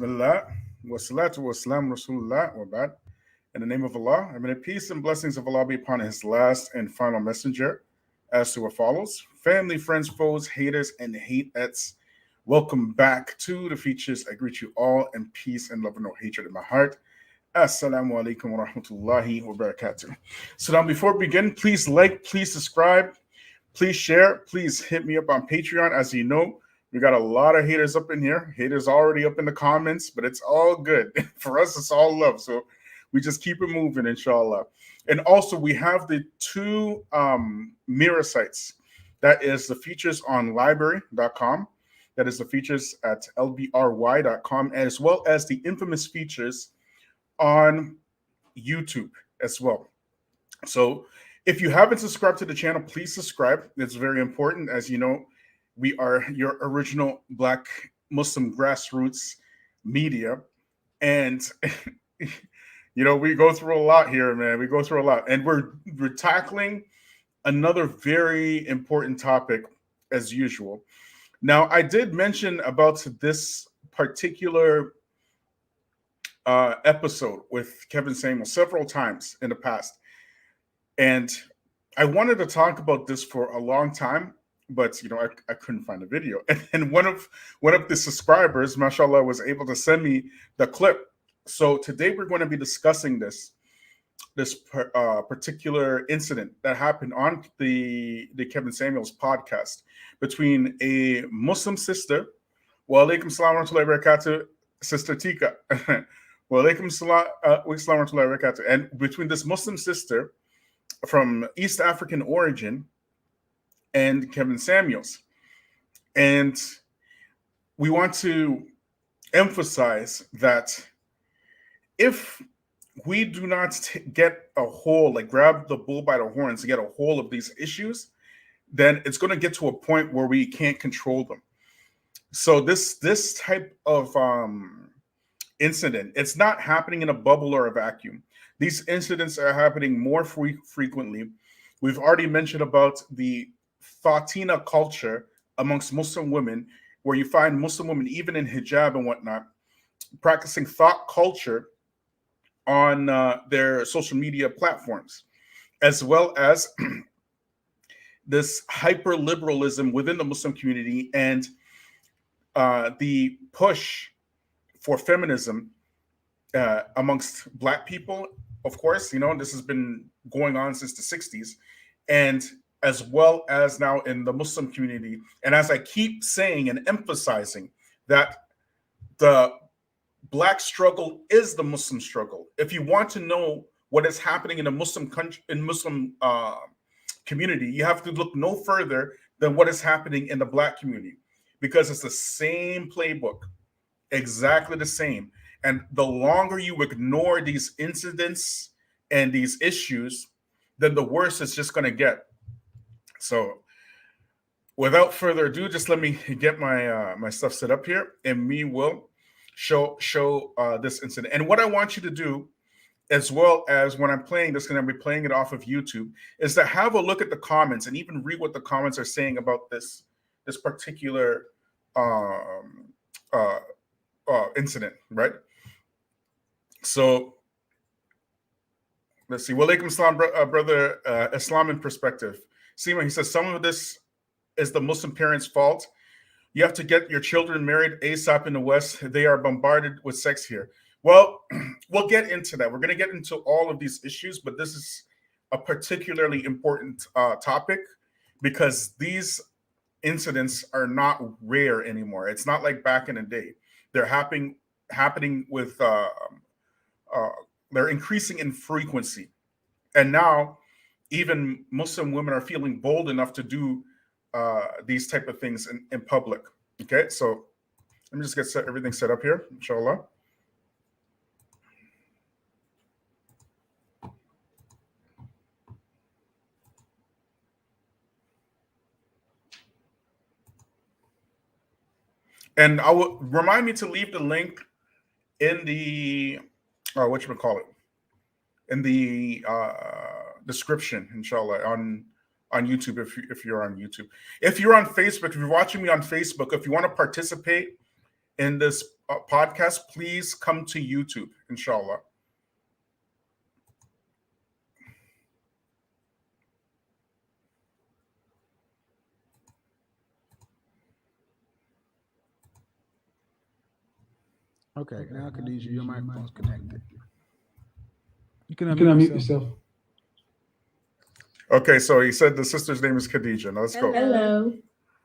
Bismillah, wa salatu wa salam Rasulullah, wa ba'd. In the name of Allah, and may the peace and blessings of Allah be upon His last and final messenger, as to what follows. Family, friends, foes, haters, and hateettes, welcome back to the Feachaz. I greet you all in peace and love and no hatred in my heart. Assalamu alaikum wa rahmatullahi wa barakatuh. So now, before we begin, please like, please subscribe, please share, please hit me up on Patreon. As you know, we got a lot of haters up in here. Haters already up in the comments, but it's all good. For us, it's all love. So we just keep it moving, inshallah. And also, we have the two mirror sites. That is the Feachaz on library.com. That is the Feachaz at lbry.com, as well as the infamous Feachaz on YouTube as well. So if you haven't subscribed to the channel, please subscribe. It's very important. As you know, we are your original Black Muslim grassroots media. And, we go through a lot here, man. We go through a lot. And we're tackling another very important topic as usual. Now, I did mention about this particular episode with Kevin Samuel several times in the past. And I wanted to talk about this for a long time, but I couldn't find a video. And one of the subscribers, mashallah, was able to send me the clip. So today we're going to be discussing this particular incident that happened on the Kevin Samuel's podcast between a Muslim sister, wa alaikum salam wa rahmatullahi wa barakatuh, Sister Tika, wa alaikum salam wa rahmatullahi wa barakatuh, and between this Muslim sister from East African origin and Kevin Samuels. And we want to emphasize that if we do not get a hold, like grab the bull by the horns to get a hold of these issues, then it's going to get to a point where we can't control them. So this type of incident, it's not happening in a bubble or a vacuum. These incidents are happening more frequently. We've already mentioned about the Fatina culture amongst Muslim women, where you find Muslim women, even in hijab and whatnot, practicing thought culture on their social media platforms, as well as this hyper-liberalism within the Muslim community and the push for feminism amongst Black people. Of course, this has been going on since the 60s, and as well as now in the Muslim community. And as I keep saying and emphasizing, that the Black struggle is the Muslim struggle. If you want to know what is happening in a Muslim country, in Muslim community, you have to look no further than what is happening in the Black community, because it's the same playbook, exactly the same. And the longer you ignore these incidents and these issues, then the worse it's just going to get. So without further ado, just let me get my stuff set up here, and we will show this incident. And what I want you to do, as well as when I'm playing this, because I'll be playing it off of YouTube, is to have a look at the comments and even read what the comments are saying about this particular incident, right? So let's see. Walaikum salam, brother. Islam in perspective. Seema, he says some of this is the Muslim parents' fault. You have to get your children married ASAP in the West. They are bombarded with sex here. Well, we'll get into that. We're going to get into all of these issues, but this is a particularly important topic, because these incidents are not rare anymore. It's not like back in the day. They're happening with they're increasing in frequency, and now even Muslim women are feeling bold enough to do these type of things in public. Okay, so let me just get everything set up here, inshallah. And I will remind me to leave the link in the in the description, inshallah, on YouTube if you're on YouTube. If you're on Facebook, if you're watching me on Facebook, if you want to participate in this podcast, please come to YouTube, inshallah. Okay, now Khadijah, your microphone's connected. You can You can unmute unmute yourself. yourself. Okay, so he said the sister's name is Khadijah. Now let's go. Hello.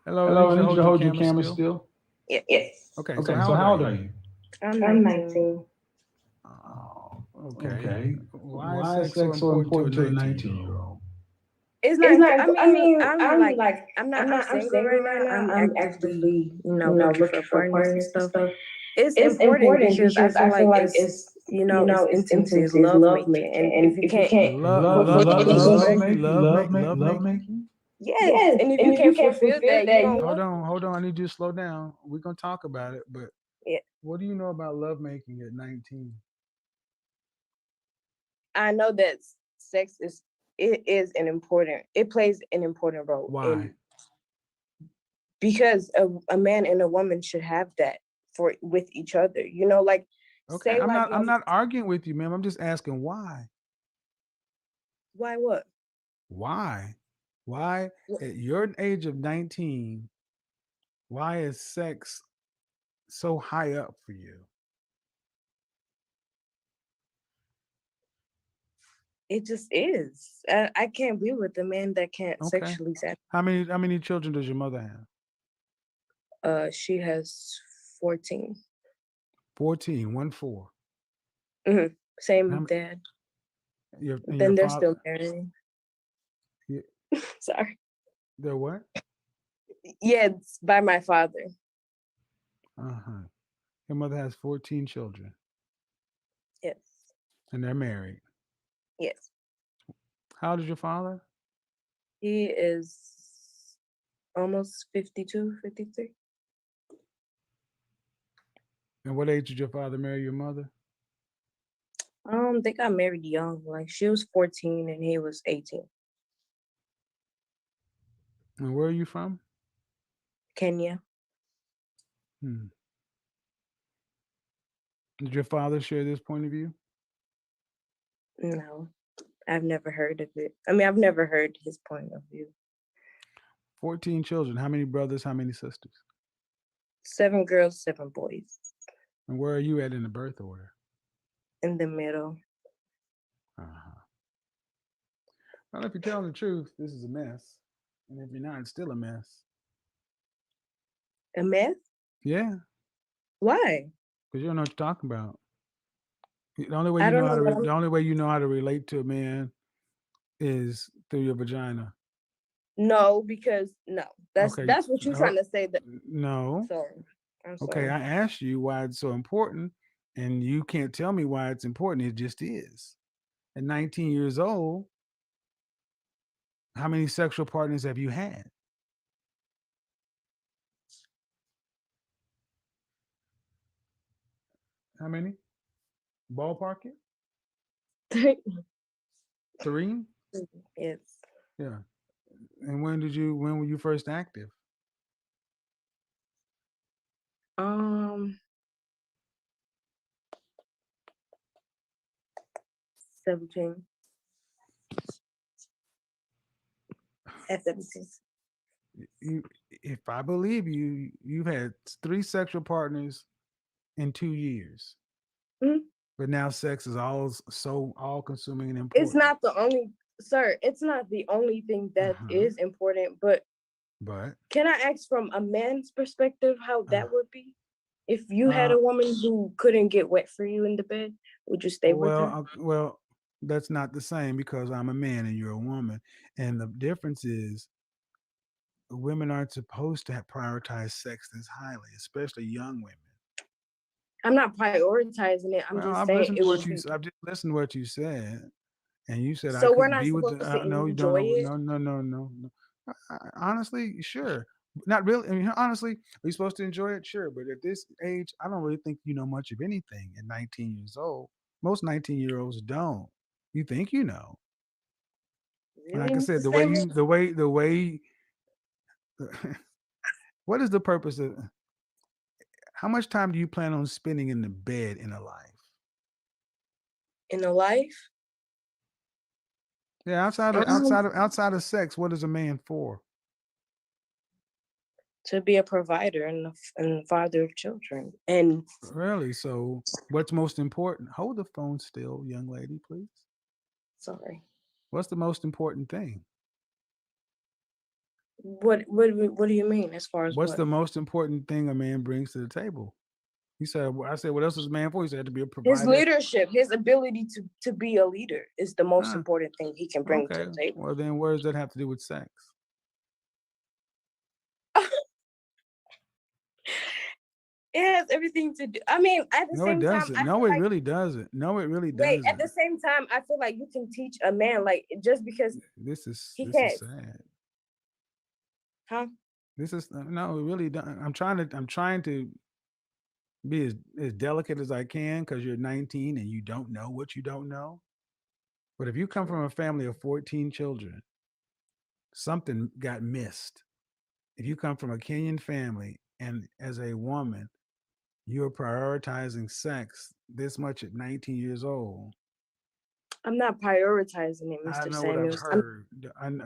Hello, Hello, I I need you to hold your camera still. still. Yes. Okay, Okay, so how old are you? I'm 19. Oh, okay. Okay. Why is sex so important to a 19-year-old? It's not. I'm like. I'm single right now. I'm actively, looking for partners and stuff. It's important because I feel like it's, it's intimacy, it's love making, and if you can't Love making. yes, and if you can't fulfill that, you don't. Hold on. I need you to slow down. We're gonna talk about it, but Yeah. What do you know about love making at 19? I know that sex it plays an important role. Why? Because a man and a woman should have that with each other. Like Okay, say I'm not arguing with you, ma'am. I'm just asking why. Why what? Why? Why at your age of 19, why is sex so high up for you? It just is. I can't be with a man that can't sexually satisfy. How many children does your mother have? She has 14. 14, 1-4. Mm-hmm. Same dad. Then they're still married. Yeah. Sorry. They're what? Yeah, it's by my father. Uh-huh. Your mother has 14 children. Yes. And they're married. Yes. How old is your father? He is almost 52, 53. And what age did your father marry your mother? They got married young. Like she was 14 and he was 18. And where are you from? Kenya. Did your father share this point of view? No, I've never heard of it. I mean, I've never heard his point of view. 14 children. How many brothers? How many sisters? 7 girls, 7 boys. And where are you at in the birth order? In the middle. Uh-huh. Well, if you're telling the truth, this is a mess. And if you're not, it's still a mess. A mess? Yeah. Why? Because you don't know what you're talking about. The only way you know how to relate to a man is through your vagina. No, because that's what you're trying to say. No. Sorry. I'm sorry. Okay, I asked you why it's so important, and you can't tell me why it's important. It just is. At 19 years old, how many sexual partners have you had? How many? Ballpark it? 3? Yes. Yeah. And when were you first active? 17. At 17. If I believe you, you've had 3 sexual partners in 2 years. Mm-hmm. But now sex is all consuming and important. It's not the only, sir. It's not the only thing that is important. But can I ask from a man's perspective how that would be? If you had a woman who couldn't get wet for you in the bed, would you stay with her? Well, that's not the same because I'm a man and you're a woman, and the difference is women aren't supposed to prioritize sex this highly, especially young women. I'm not prioritizing it. I'm just saying it was. I've just listened to what you said, and you said so we're not supposed to enjoy it. No. Honestly, sure, not really. I mean, honestly, are you supposed to enjoy it? Sure, but at this age, I don't really think you know much of anything. At 19 years old, most 19-year-olds don't. You think you know? Really? Like I said, the way. What is the purpose of? How much time do you plan on spending in the bed in a life? In a life, Yeah, outside of sex, what is a man for? to be a provider and father of children. And Really? So, what's most important? Hold the phone still, young lady, please. sorry, What's the most important thing? what do you mean as far as What's what? the most important thing a man brings to the table? He said, I said, what else is a man for? He said, to be a His provider. leadership, his ability to be a leader is the most important thing he can bring to the table. Well, then where does that have to do with sex? It has everything to do. I mean, at the same time, I No, feel it like, really doesn't. No, it really wait, doesn't. at the same time, I feel like you can teach a man, like, just because This is can't. sad. Huh? This is no, it really don't. I'm trying to be as delicate as I can because you're 19 and you don't know what you don't know. But if you come from a family of 14 children, something got missed. If you come from a Kenyan family and as a woman, you're prioritizing sex this much at 19 years old. I'm not prioritizing it, I Mr. know what I've Samuels. heard.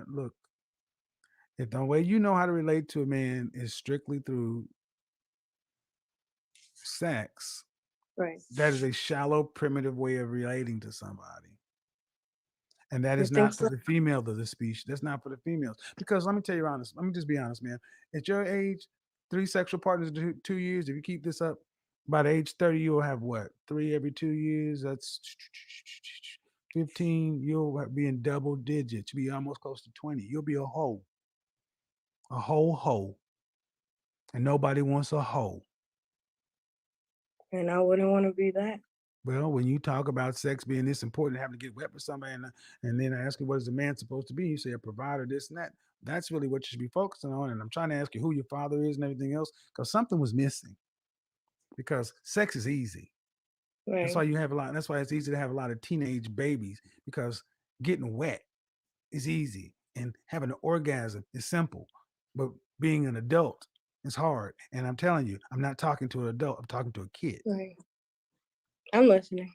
Look, if the way you know how to relate to a man is strictly through sex, Right. that is a shallow, primitive way of relating to somebody. And that You is think not for so? the female of the species. That's not for the females. Because let me tell you honest. Let me just be honest, man. At your age, 3 sexual partners in 2 years. If you keep this up, by the age 30, you'll have what? 3 every 2 years. That's 15. You'll be in double digits. You'll be almost close to 20. You'll be a hoe. A whole hoe. And nobody wants a hoe. And I wouldn't want to be that. Well, when you talk about sex being this important, having to get wet with somebody, and then I ask you what is a man supposed to be, you say a provider, this and that. That's really what you should be focusing on. And I'm trying to ask you who your father is and everything else, because something was missing. Because sex is easy. Right. That's why you have a lot. That's why it's easy to have a lot of teenage babies, because getting wet is easy and having an orgasm is simple. But being an adult is hard. And I'm telling you, I'm not talking to an adult. I'm talking to a kid. Right. I'm listening.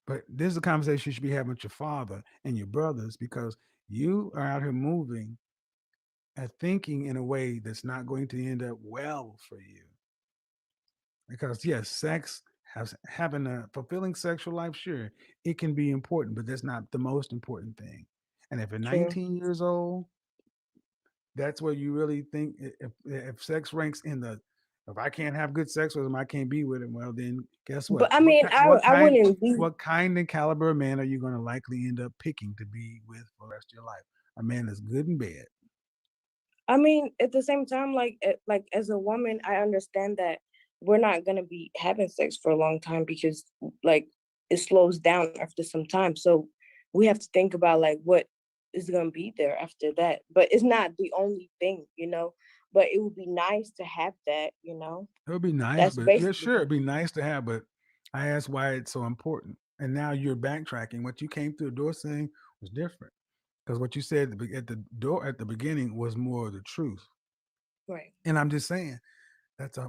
But this is a conversation you should be having with your father and your brothers, because you are out here moving and thinking in a way that's not going to end up well for you. Because yes, having a fulfilling sexual life, sure, it can be important, but that's not the most important thing. And if you're 19 years old, that's where you really think if sex ranks in the, if I can't have good sex with him, I can't be with him. Well, then guess what? But I mean, I wouldn't be. What kind and caliber of man are you going to likely end up picking to be with for the rest of your life? A man that's good in bed. I mean, at the same time, like as a woman, I understand that we're not gonna be having sex for a long time, because like it slows down after some time. So we have to think about like what is gonna be there after that. But it's not the only thing, you know. But it would be nice to have that, you know. It would be nice, That's but yeah, basically sure, it'd be nice to have. But I asked why it's so important, and now you're backtracking. What you came through the door saying was different, because what you said at the door at the beginning was more of the truth. right. And I'm just saying that's a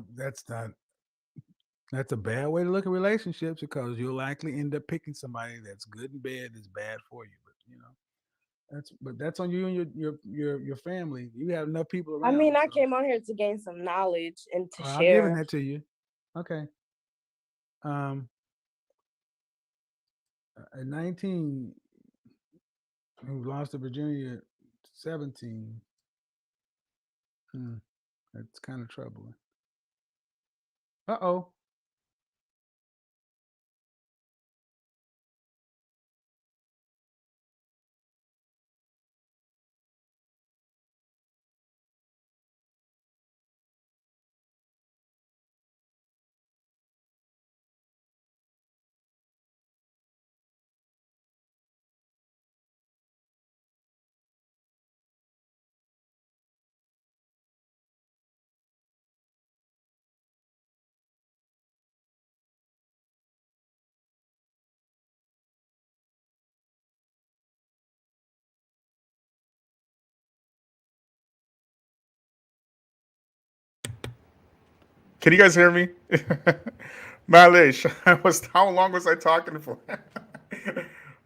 bad way to look at relationships, because you'll likely end up picking somebody that's good in bed is bad for you. But you know, that's on you and your family. You have enough people around. I mean, I came on here to gain some knowledge and to I'm giving share. that to you. Okay. At 19, who lost to Virginia at 17. That's kind of troubling. Uh-oh. Can you guys hear me? Malish, how long was I talking for?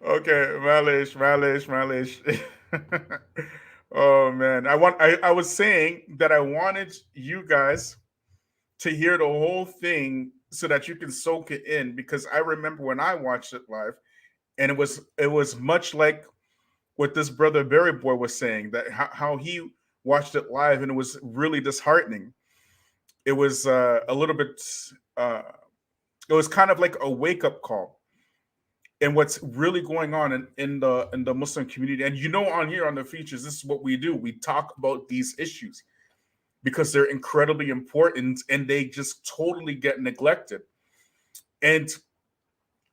Okay, Malish. Oh man, I was saying that I wanted you guys to hear the whole thing so that you can soak it in, because I remember when I watched it live, and it was much like what this brother Berry Boy was saying, that how he watched it live, and it was really disheartening. It was a little bit. Uh, it was kind of like a wake up call and what's really going on in the Muslim community. And on here on the features, this is what we do. We talk about these issues because they're incredibly important and they just totally get neglected. And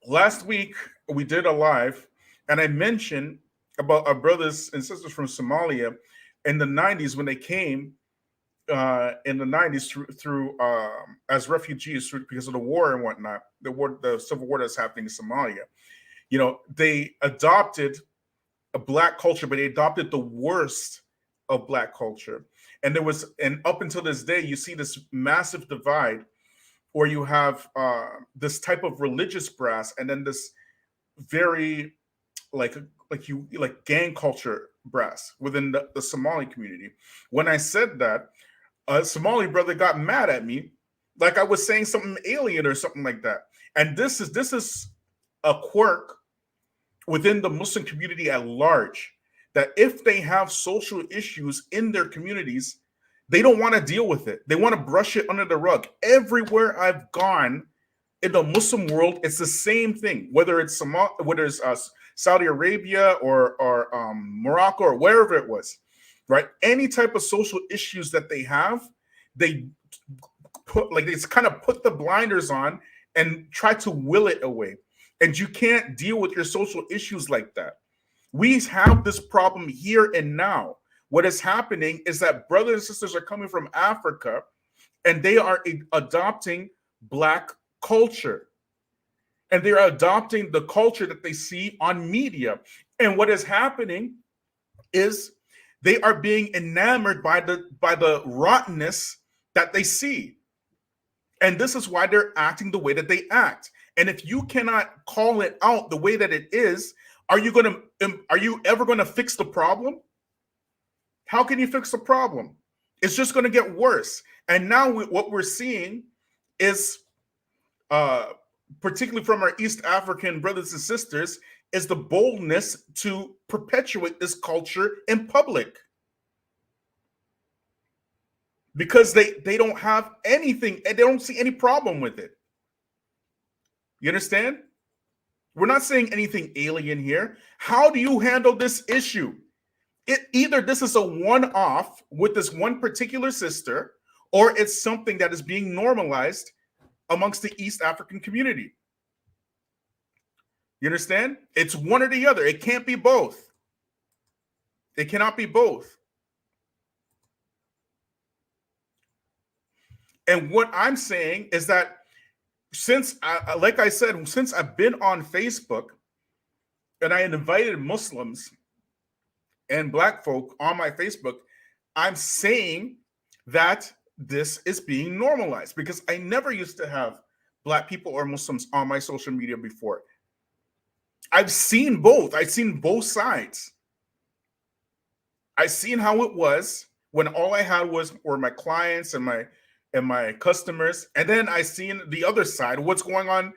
last week we did a live, and I mentioned about our brothers and sisters from Somalia in the 90s when they came in the 90s through as refugees because of the war and whatnot, the civil war that's happening in Somalia. They adopted a black culture, but they adopted the worst of black culture. And up until this day, you see this massive divide where you have this type of religious brass, and then this very like gang culture brass within the Somali community. When I said that, a Somali brother got mad at me, like I was saying something alien or something like that. And this is a quirk within the Muslim community at large, that if they have social issues in their communities, they don't want to deal with it. They want to brush it under the rug. Everywhere I've gone in the Muslim world, it's the same thing. Whether it's Saudi Arabia or Morocco or wherever it was, right? Any type of social issues that they have, they kind of put the blinders on and try to will it away. And you can't deal with your social issues like that. We have this problem here and now. What is happening is that brothers and sisters are coming from Africa and they are adopting black culture. And they're adopting the culture that they see on media. And what is happening is they are being enamored by the rottenness that they see. And this is why they're acting the way that they act. And if you cannot call it out the way that it is, are you ever going to fix the problem? How can you fix the problem? It's just going to get worse. And now what we're seeing is, particularly from our East African brothers and sisters, is the boldness to perpetuate this culture in public. Because they don't have anything, and they don't see any problem with it. You understand? We're not saying anything alien here. How do you handle this issue? Either this is a one-off with this one particular sister, or it's something that is being normalized amongst the East African community. You understand? It's one or the other. It can't be both. It cannot be both. And what I'm saying is that since I've been on Facebook and I had invited Muslims and black folk on my Facebook, I'm saying that this is being normalized because I never used to have black people or Muslims on my social media before. I've seen both. I've seen both sides. I've seen how it was when all I had were my clients and my customers, and then I seen the other side, what's going on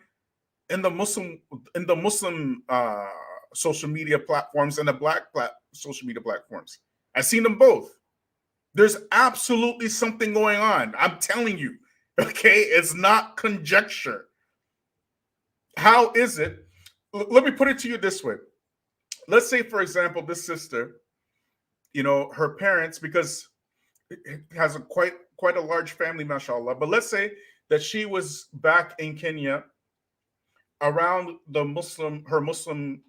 in the Muslim social media platforms and the black social media platforms. I've seen them both. There's absolutely something going on. I'm telling you, okay? It's not conjecture. How is it? Let me put it to you this way. Let's say, for example, this sister, her parents, because it has quite a large family, mashallah. But let's say that she was back in Kenya around her Muslim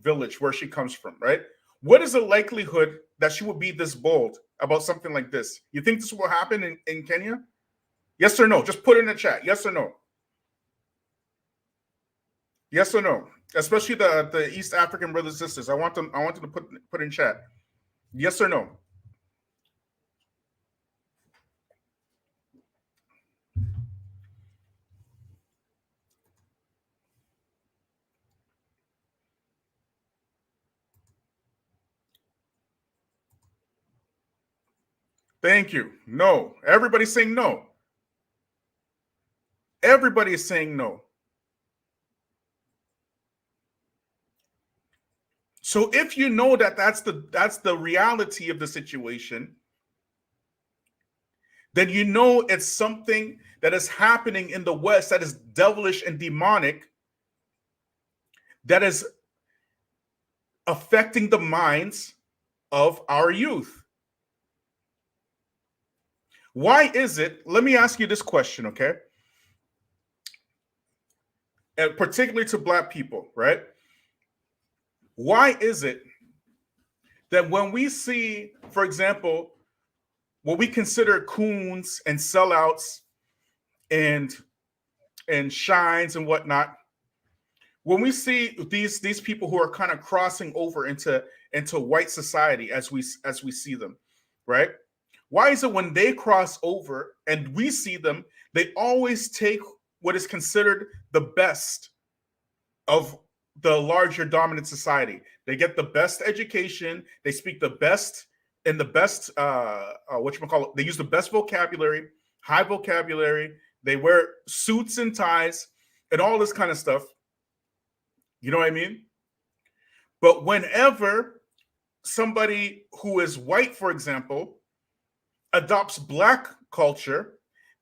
village where she comes from, right? What is the likelihood that she would be this bold about something like this? You think this will happen in Kenya? Yes or no? Just put it in the chat. Yes or no? Yes or no? Especially the East African brothers and sisters. I want them to put in chat. Yes or no? Thank you. No. Everybody's saying no. Everybody is saying no. So if you know that that's the reality of the situation, then you know it's something that is happening in the West that is devilish and demonic, that is affecting the minds of our youth. Why is it? Let me ask you this question, okay? And particularly to Black people, right? Why is it that when we see, for example, what we consider coons and sellouts and shines and whatnot, when we see these people who are kind of crossing over into white society as we see them, right? Why is it when they cross over and we see them, they always take what is considered the best of the larger dominant society? They get the best education, they speak the best and the best whatchamacallit, they use the best vocabulary, high vocabulary, they wear suits and ties and all this kind of stuff. You know what I mean? But whenever somebody who is white, for example, adopts Black culture,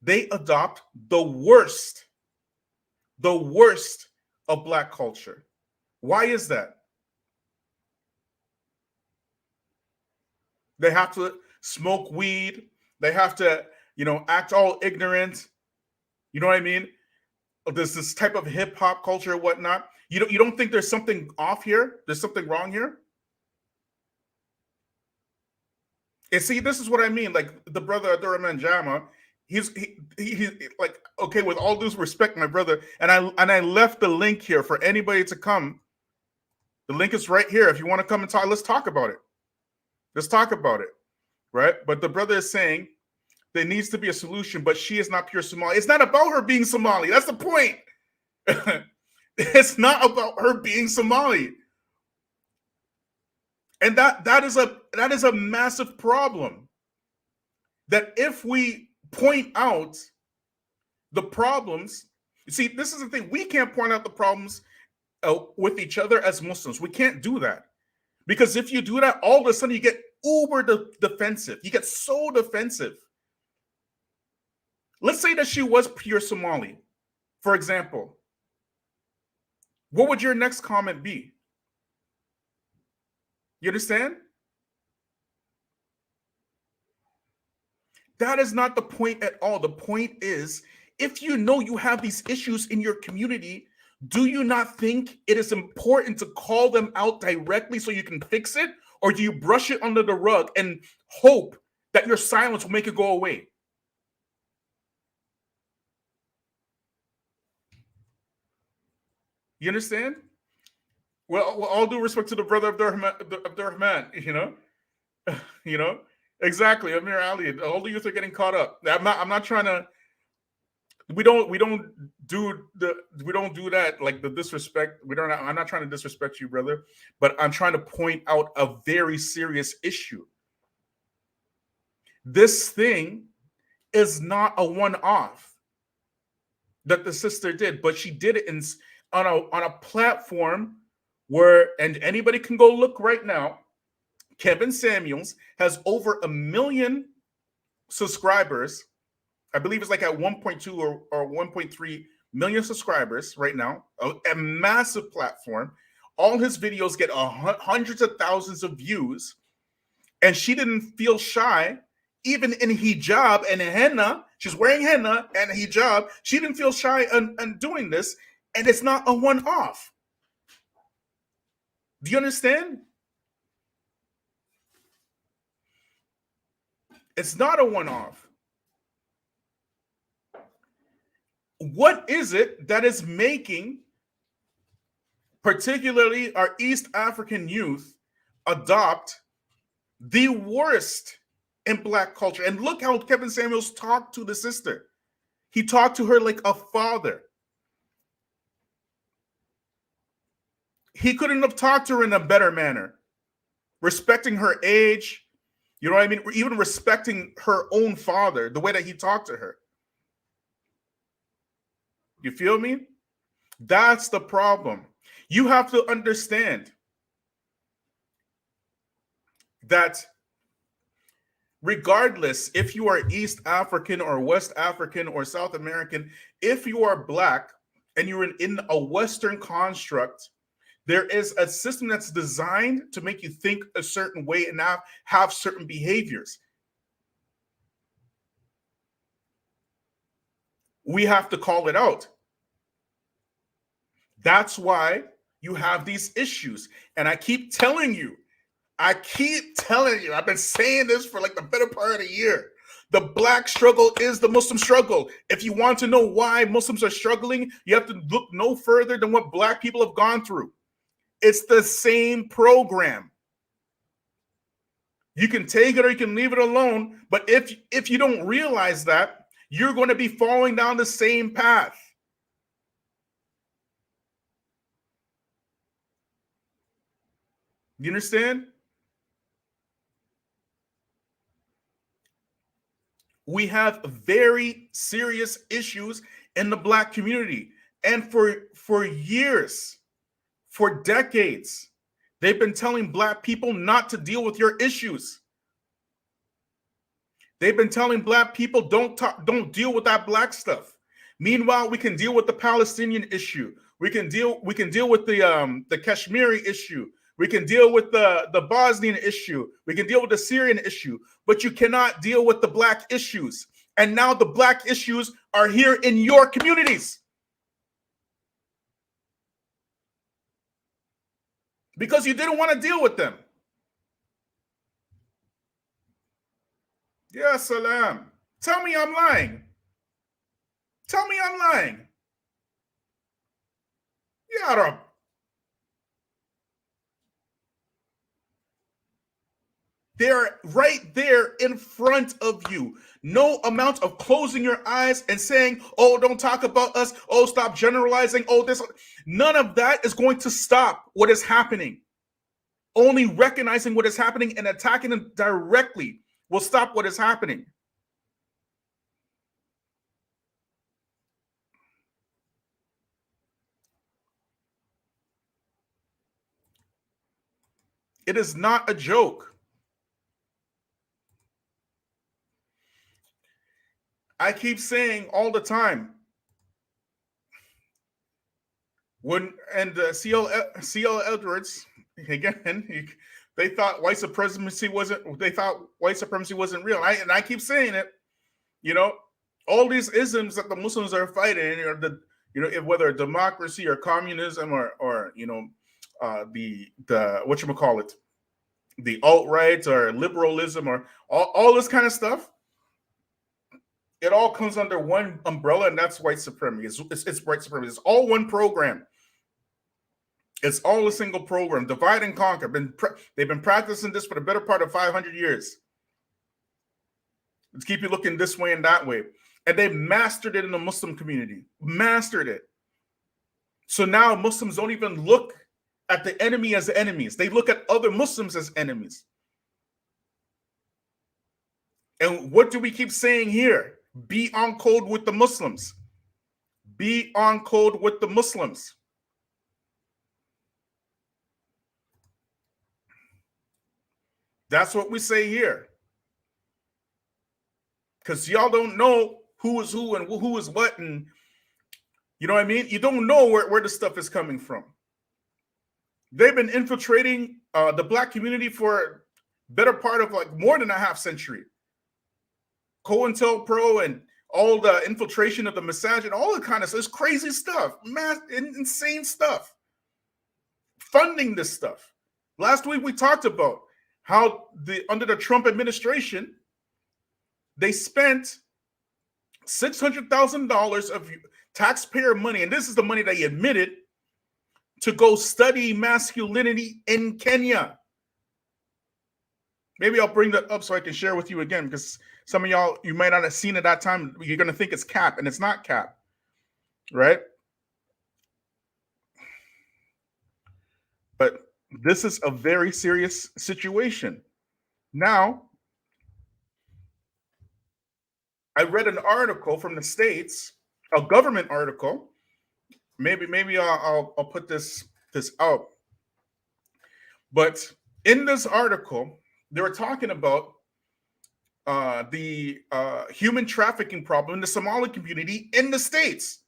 they adopt the worst of Black culture. Why is that? They have to smoke weed. They have to, act all ignorant. You know what I mean? There's this type of hip hop culture and whatnot. You don't think there's something off here? There's something wrong here? And see, this is what I mean. Like the brother Abdurrahman Jama, he's like, okay, with all due respect, my brother, and I left the link here for anybody to come. The link is right here. If you want to come and talk, let's talk about it. Let's talk about it, right? But the brother is saying there needs to be a solution, but she is not pure Somali. It's not about her being Somali. That's the point. It's not about her being Somali. And that is a massive problem. That if we point out the problems, you see, this is the thing. We can't point out the problems with each other as Muslims. We can't do that. Because if you do that, all of a sudden you get uber defensive. You get so defensive. Let's say that she was pure Somali, for example. What would your next comment be? You understand? That is not the point at all. The point is, if you know you have these issues in your community, do you not think it is important to call them out directly so you can fix it? Or do you brush it under the rug and hope that your silence will make it go away? You understand? Well, all due respect to the brother of Abdurrahman, exactly. Amir Ali, all the youth are getting caught up. I'm not trying to. We don't do that, like the disrespect. I'm not trying to disrespect you, brother, but I'm trying to point out a very serious issue. This thing is not a one-off that the sister did, but she did it on a platform where, and anybody can go look right now. Kevin Samuels has over 1 million subscribers. I believe it's like at 1.2 or 1.3 million subscribers right now. A massive platform. All his videos get hundreds of thousands of views. And she didn't feel shy, even in hijab and henna. She's wearing henna and hijab. She didn't feel shy on doing this. And it's not a one-off. Do you understand? It's not a one-off. What is it that is making particularly our East African youth adopt the worst in Black culture? And look how Kevin Samuels talked to the sister. He talked to her like a father. He couldn't have talked to her in a better manner, respecting her age, You know what I mean? Even respecting her own father, the way that he talked to her. You feel me? That's the problem. You have to understand that regardless if you are East African or West African or South American, if you are Black and you're in a Western construct, there is a system that's designed to make you think a certain way and have certain behaviors. We have to call it out. That's why you have these issues. And I keep telling you, I've been saying this for like the better part of a year. The Black struggle is the Muslim struggle. If you want to know why Muslims are struggling, you have to look no further than what Black people have gone through. It's the same program. You can take it or you can leave it alone. But if you don't realize that, you're going to be falling down the same path. You understand? We have very serious issues in the Black community. And for years, for decades, they've been telling Black people not to deal with your issues. They've been telling Black people don't deal with that Black stuff. Meanwhile, we can deal with the Palestinian issue. We can deal with the Kashmiri issue. We can deal with the Bosnian issue. We can deal with the Syrian issue, but you cannot deal with the Black issues. And now the Black issues are here in your communities. Because you didn't want to deal with them. Yeah, Salaam. Tell me I'm lying. Tell me I'm lying. Ya Rab. They're right there in front of you. No amount of closing your eyes and saying, oh, don't talk about us. Oh, stop generalizing. Oh, this. None of that is going to stop what is happening. Only recognizing what is happening and attacking them directly will stop what is happening. It is not a joke. I keep saying all the time, C.L. Edwards, again, they thought white supremacy wasn't real. And I keep saying it, you know, all these isms that the Muslims are fighting, or whether democracy or communism or the whatchamacallit, the alt-right or liberalism or all this kind of stuff, it all comes under one umbrella, and that's white supremacy. It's white supremacy. It's all one program. It's all a single program. Divide and conquer. They've been practicing this for the better part of 500 years. Let's keep you looking this way and that way. And they've mastered it in the Muslim community. Mastered it. So now Muslims don't even look at the enemy as enemies. They look at other Muslims as enemies. And what do we keep saying here? Be on code with the Muslims. Be on code with the Muslims. That's what we say here. Because y'all don't know who is who and who is what. And you know what I mean? You don't know where the stuff is coming from. They've been infiltrating the Black community for better part of like more than a half century. COINTELPRO and all the infiltration of the Masajid, all the kind of stuff. It's crazy stuff, insane stuff. Funding this stuff. Last week we talked about how under the Trump administration, they spent $600,000 of taxpayer money, and this is the money they admitted, to go study masculinity in Kenya. Maybe I'll bring that up so I can share with you again, because some of y'all, you might not have seen it at that time. You're going to think it's cap, and it's not cap, right? But this is a very serious situation. Now, I read an article from the States, a government article. Maybe I'll put this out. But in this article, they were talking about the human trafficking problem in the Somali community in the States.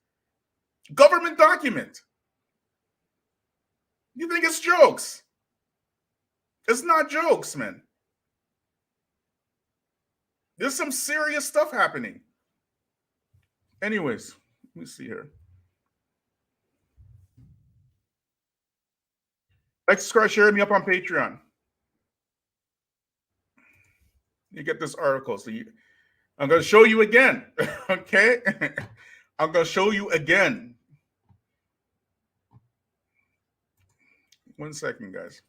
Government document. You think it's jokes? It's not jokes, man. There's some serious stuff happening. Anyways, let me see here. Like, subscribe, share me up on Patreon. You get this article. So I'm going to show you again. Okay? I'm going to show you again. 1 second, guys.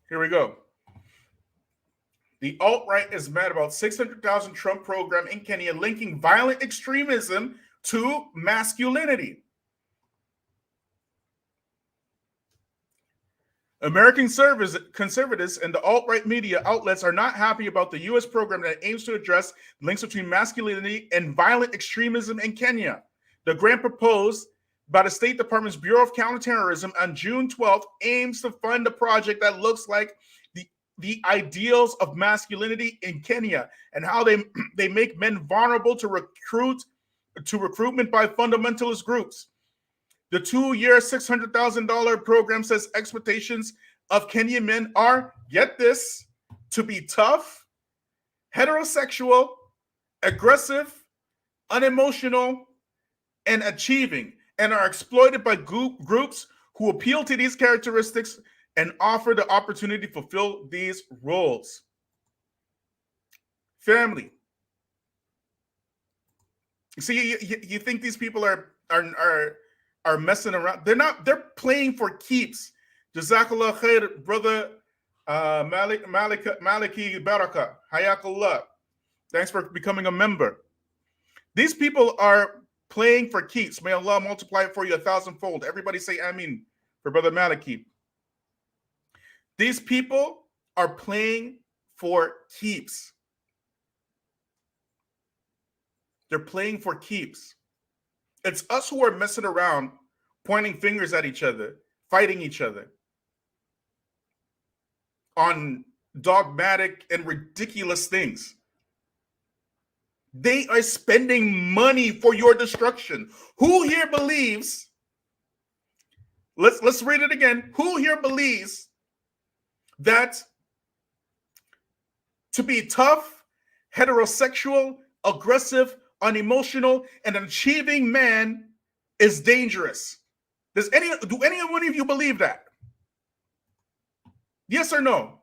Here we go. The alt-right is mad about 600,000 Trump program in Kenya linking violent extremism to masculinity. American conservatives and the alt-right media outlets are not happy about the U.S. program that aims to address links between masculinity and violent extremism in Kenya. The grant proposed by the State Department's Bureau of Counterterrorism on June 12th aims to fund a project that looks like the ideals of masculinity in Kenya and how they make men vulnerable to recruitment by fundamentalist groups. The 2-year, $600,000 program says expectations of Kenyan men are, get this, to be tough, heterosexual, aggressive, unemotional, and achieving, and are exploited by groups who appeal to these characteristics and offer the opportunity to fulfill these roles. Family. See, you think these people are messing around? They're not. They're playing for keeps. Jazakallah khair, brother Maliki Baraka. Hayakallah. Thanks for becoming a member. These people are playing for keeps. May Allah multiply it for you 1,000-fold. Everybody say Ameen for brother Maliki. These people are playing for keeps. They're playing for keeps. It's us who are messing around, pointing fingers at each other, fighting each other on dogmatic and ridiculous things. They are spending money for your destruction. Who here believes? Let's read it again. Who here believes that to be tough, heterosexual, aggressive, unemotional, and an achieving man is dangerous? Do any one of you believe that? Yes or no?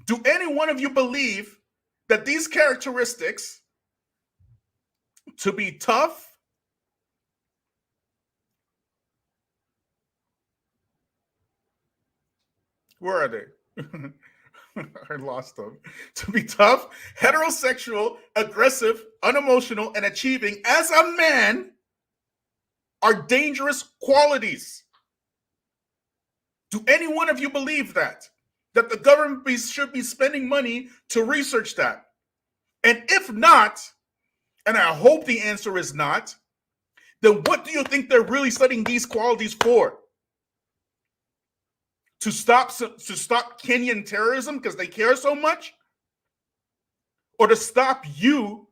Do any one of you believe that these characteristics, to be tough, where are they? I lost them. To be tough, heterosexual, aggressive, unemotional, and achieving as a man are dangerous qualities? Do any one of you believe that? That the government should be spending money to research that? And if not, and I hope the answer is not, then what do you think they're really studying these qualities for? To stop Kenyan terrorism because they care so much? Or to stop you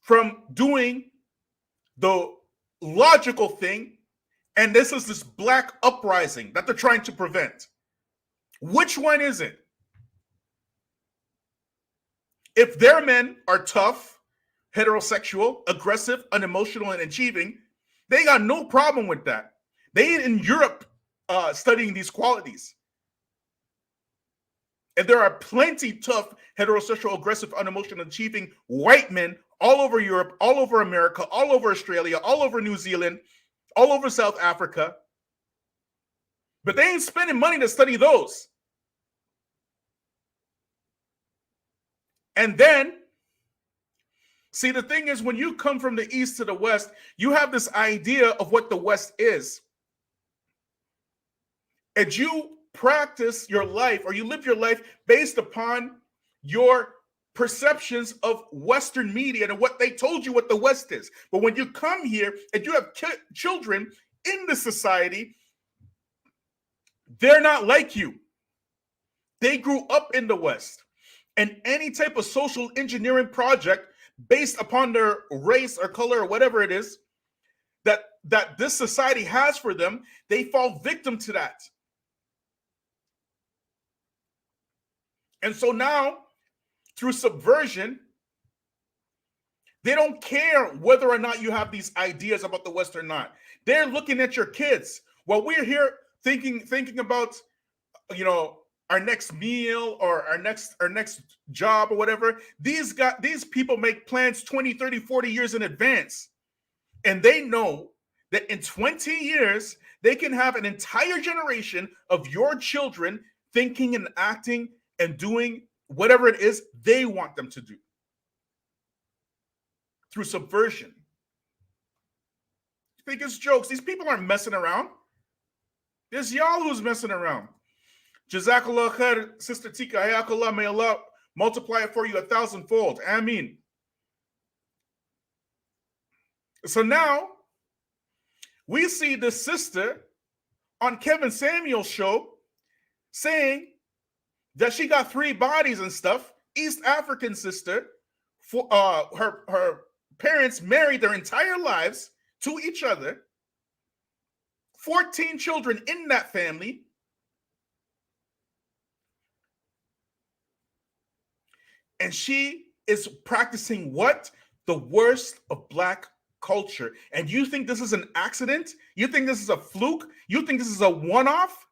from doing the logical thing, and this is this black uprising that they're trying to prevent? Which one is it? If their men are tough, heterosexual, aggressive, unemotional, and achieving, they got no problem with that. They in Europe studying these qualities. And there are plenty tough, heterosexual, aggressive, unemotional, achieving white men all over Europe, all over America, all over Australia, all over New Zealand, all over South Africa. But they ain't spending money to study those. And then, see, the thing is, when you come from the East to the West, you have this idea of what the West is. And you practice your life, or you live your life based upon your perceptions of Western media and what they told you what the West is. But when you come here and you have children in the society, they're not like you. They grew up in the West. And any type of social engineering project based upon their race or color or whatever it is that this society has for them, they fall victim to that. And so now, through subversion, they don't care whether or not you have these ideas about the West or not. They're looking at your kids. While we're here thinking about, our next meal or our next job or whatever, these people make plans 20, 30, 40 years in advance. And they know that in 20 years, they can have an entire generation of your children thinking and acting and doing whatever it is they want them to do through subversion. You think it's jokes? These people aren't messing around. There's y'all who's messing around. Jazakallah khair, Sister Tika. Hayakallah, may Allah multiply it for you 1,000-fold. Ameen. So now we see the sister on Kevin Samuel's show saying that she got 3 bodies and stuff. East African sister. For her parents married their entire lives to each other. 14 children in that family. And she is practicing what? The worst of Black culture. And you think this is an accident? You think this is a fluke? You think this is a one-off?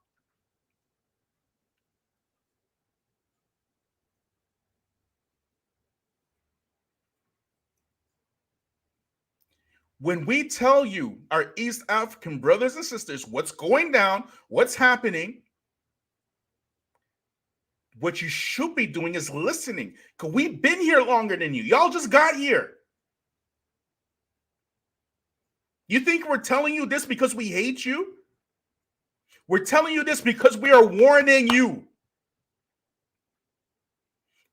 When we tell you, our East African brothers and sisters, what's going down, what's happening, what you should be doing is listening, because we've been here longer than you. Y'all just got here. You think we're telling you this because we hate you? We're telling you this because we are warning you.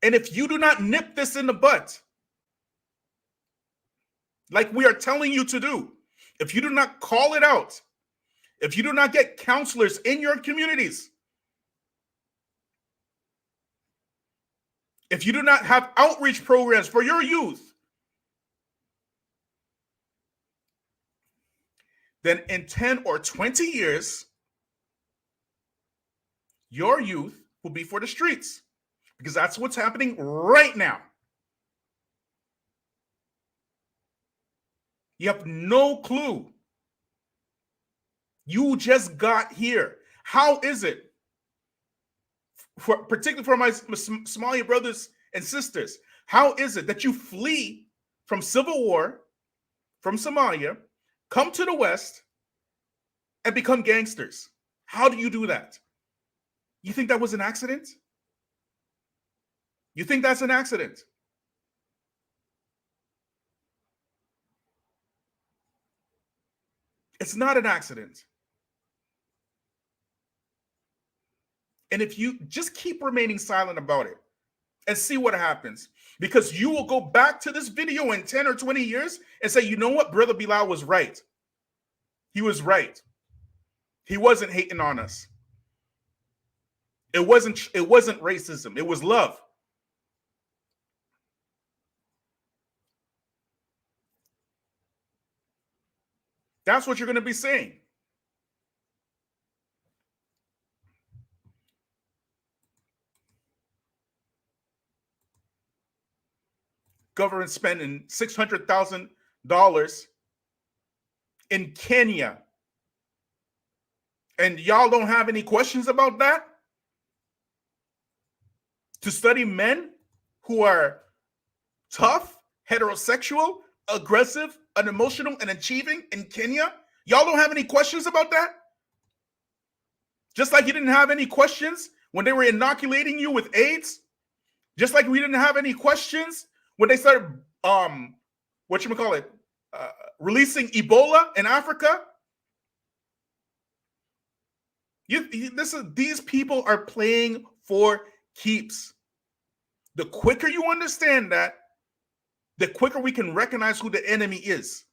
And if you do not nip this in the butt, like we are telling you to do, if you do not call it out, if you do not get counselors in your communities, if you do not have outreach programs for your youth, then in 10 or 20 years, your youth will be for the streets, because that's what's happening right now. You have no clue. You just got here. How is it, particularly for my Somali brothers and sisters, how is it that you flee from civil war, from Somalia, come to the West, and become gangsters? How do you do that? You think that was an accident? You think that's an accident? It's not an accident. And if you just keep remaining silent about it and see what happens, because you will go back to this video in 10 or 20 years and say, you know what, Brother Bilal was right. He was right. He wasn't hating on us. It wasn't racism. It was love. That's what you're going to be saying. Government spending $600,000 in Kenya And y'all don't have any questions about that? To study men who are tough, heterosexual, aggressive, unemotional, and achieving in Kenya? Y'all don't have any questions about that? Just like you didn't have any questions when they were inoculating you with AIDS? Just like we didn't have any questions when they started, releasing Ebola in Africa? These people are playing for keeps. The quicker you understand that, the quicker we can recognize who the enemy is.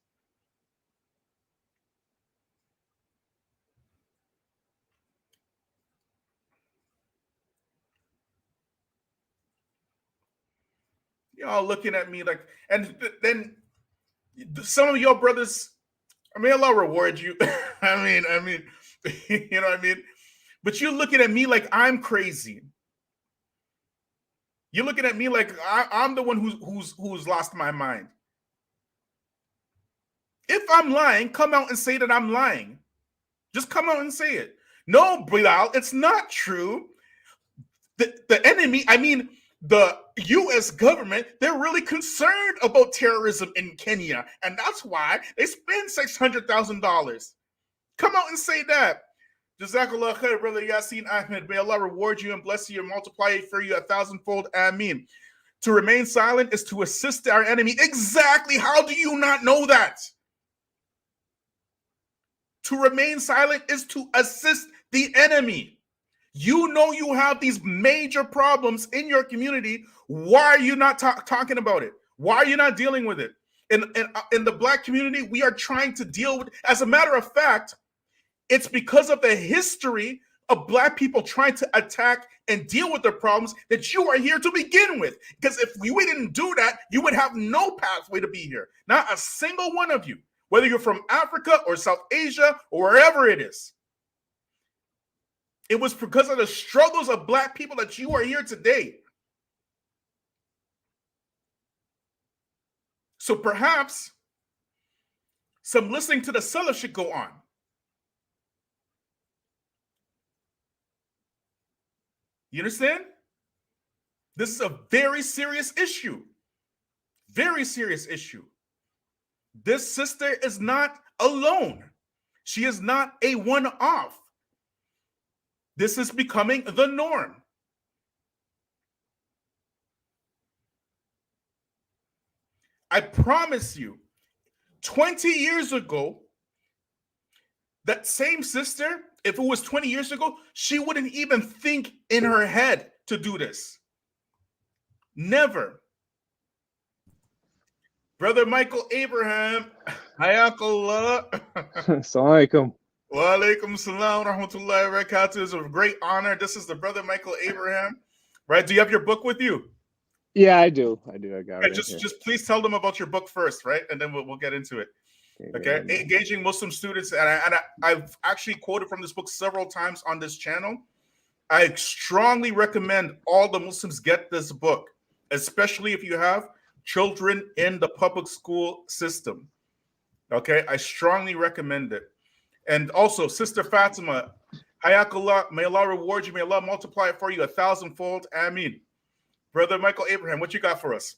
Y'all looking at me like, and then some of your brothers, I mean, Allah reward you. I mean, you know what I mean? But you're looking at me like I'm crazy. You're looking at me like I'm the one who's lost my mind. If I'm lying, come out and say that I'm lying. Just come out and say it. No, Bilal, it's not true. The enemy, I mean, the U.S. government, they're really concerned about terrorism in Kenya, and that's why they spend $600,000. Come out and say that. Jazakallah khair, brother Yasin Ahmed. May Allah reward you and bless you and multiply it for you 1,000-fold. Ameen. To remain silent is to assist our enemy. Exactly. How do you not know that? To remain silent is to assist the enemy. You know you have these major problems in your community. Why are you not talking about it? Why are you not dealing with it? In the Black community, we are trying to deal with, as a matter of fact, it's because of the history of Black people trying to attack and deal with their problems that you are here to begin with. Because if we didn't do that, you would have no pathway to be here. Not a single one of you, whether you're from Africa or South Asia or wherever it is. It was because of the struggles of Black people that you are here today. So perhaps some listening to the Salaf should go on. You understand? This is a very serious issue. Very serious issue. This sister is not alone. She is not a one-off. This is becoming the norm. I promise you, 20 years ago, that same sister, if it was 20 years ago, she wouldn't even think in her head to do this. Never. Brother Michael Abraham, hayakallah. Assalamu alaikum. Wa alaikum salam wa rahmatullahi wa barakatuh. It's a great honor. This is the Brother Michael Abraham. Right? Do you have your book with you? Yeah, I do. I got it. Just please tell them about your book first, right? And then we'll get into it. Okay. Engaging Muslim students. And I've actually quoted from this book several times on this channel. I strongly recommend all the Muslims get this book, especially if you have children in the public school system. Okay. I strongly recommend it. And also, Sister Fatima, hayakallah, may Allah reward you. May Allah multiply it for you 1,000-fold. Ameen. Brother Michael Abraham, what you got for us?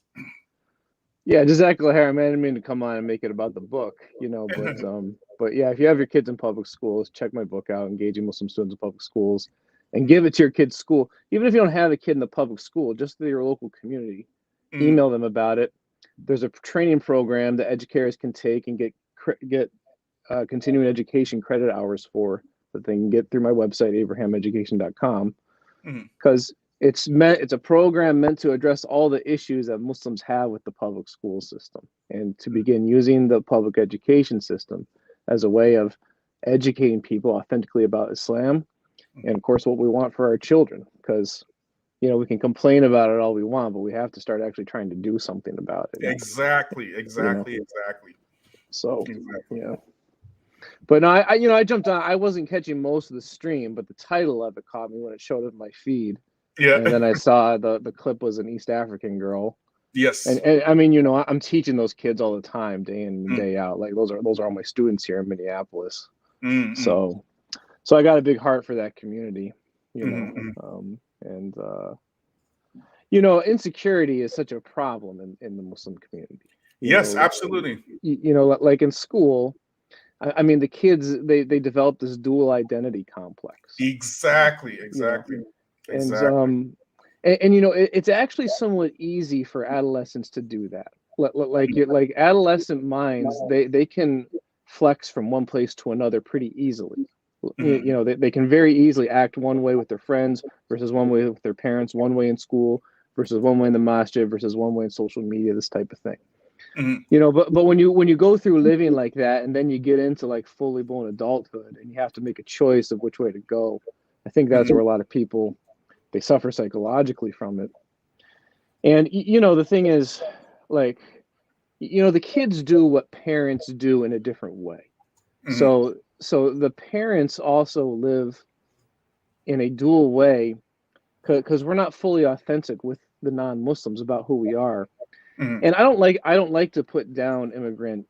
Yeah, Jazakallah khair. I didn't mean to come on and make it about the book, but yeah, if you have your kids in public schools, check my book out, Engaging Muslim Students in Public Schools, and give it to your kid's school. Even if you don't have a kid in the public school, just to your local community, email them about it. There's a training program that educators can take and get continuing education credit hours for that they can get through my website, abrahameducation.com, because it's a program meant to address all the issues that Muslims have with the public school system, and to begin using the public education system as a way of educating people authentically about Islam, and of course what we want for our children. Because we can complain about it all we want, but we have to start actually trying to do something about it. Exactly. So but no, I jumped on. I wasn't catching most of the stream, but the title of it caught me when it showed up in my feed. Yeah. And then I saw the clip was an East African girl. Yes. And I mean, I'm teaching those kids all the time, day in and day out. Like those are all my students here in Minneapolis. So So I got a big heart for that community, you know, and you know, insecurity is such a problem in the Muslim community. Yes, absolutely. You know, like in school, I mean, the kids, they develop this dual identity complex. Exactly. And you know, it's actually somewhat easy for adolescents to do that. Like adolescent minds, they can flex from one place to another pretty easily. You know, they can very easily act one way with their friends versus one way with their parents, one way in school versus one way in the masjid versus one way in social media, this type of thing. You know, but when you go through living like that, and then you get into like fully blown adulthood, and you have to make a choice of which way to go, I think that's where a lot of people, they suffer psychologically from it. And you know, the thing is, like, you know, the kids do what parents do in a different way. So the parents also live in a dual way, because we're not fully authentic with the non-Muslims about who we are. And I don't like to put down immigrant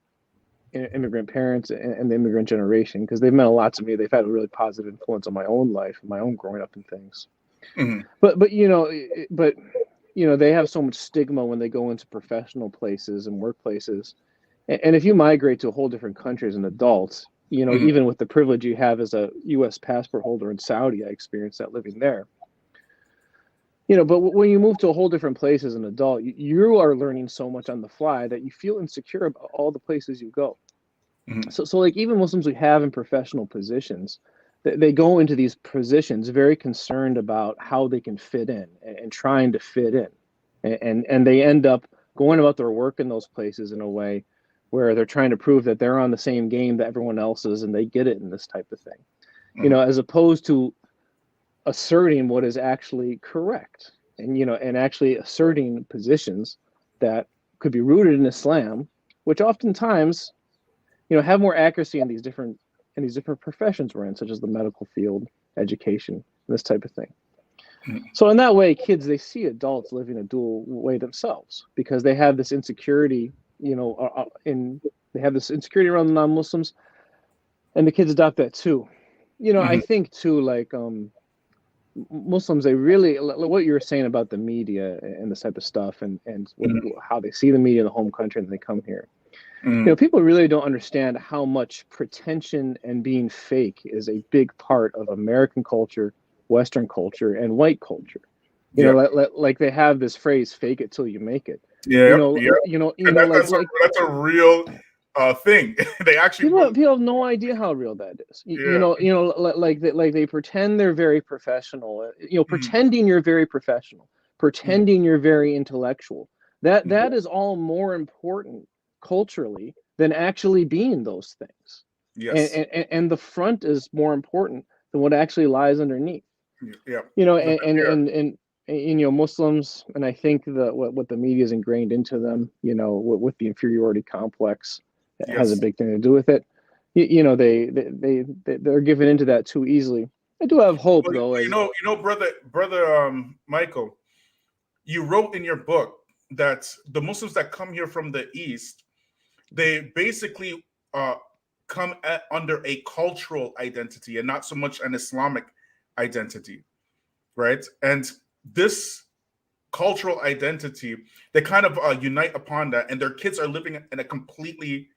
parents and the immigrant generation, because they've meant a lot to me. They've had a really positive influence on my own life and my own growing up and things. But you know, they have so much stigma when they go into professional places and workplaces. And if you migrate to a whole different country as an adult, you know, even with the privilege you have as a U.S. passport holder in Saudi, I experienced that living there. You know, but when you move to a whole different place as an adult, you are learning so much on the fly that you feel insecure about all the places you go. So like even Muslims we have in professional positions, they go into these positions very concerned about how they can fit in and trying to fit in. And they end up going about their work in those places in a way where they're trying to prove that they're on the same game that everyone else is, and they get it in this type of thing. You know, as opposed to asserting what is actually correct, and you know, and actually asserting positions that could be rooted in Islam, which oftentimes, you know, have more accuracy in these different professions we're in, such as the medical field, education, this type of thing. So in that way, kids, they see adults living a dual way themselves, because they have this insecurity, you know, they have this insecurity around the non-Muslims, and the kids adopt that too. You know, I think too, like Muslims, they really, what you were saying about the media and this type of stuff, and how they see the media in the home country and they come here. You know, people really don't understand how much pretension and being fake is a big part of American culture, Western culture, and white culture. You know, like they have this phrase, "Fake it till you make it." That's a real thing. They actually people have no idea how real that is. You know, like they pretend they're very professional. You know, pretending you're very professional, pretending you're very intellectual. That is all more important culturally than actually being those things. Yes. And the front is more important than what actually lies underneath. Yeah. You know, and you know, Muslims, and I think what the media is ingrained into them, you know, with the inferiority complex, has a big thing to do with it. You know, they're given into that too easily. I do have hope, though. You know, brother Michael, you wrote in your book that the Muslims that come here from the East, they basically come under a cultural identity and not so much an Islamic identity, right? And this cultural identity, they kind of unite upon that, and their kids are living in a completely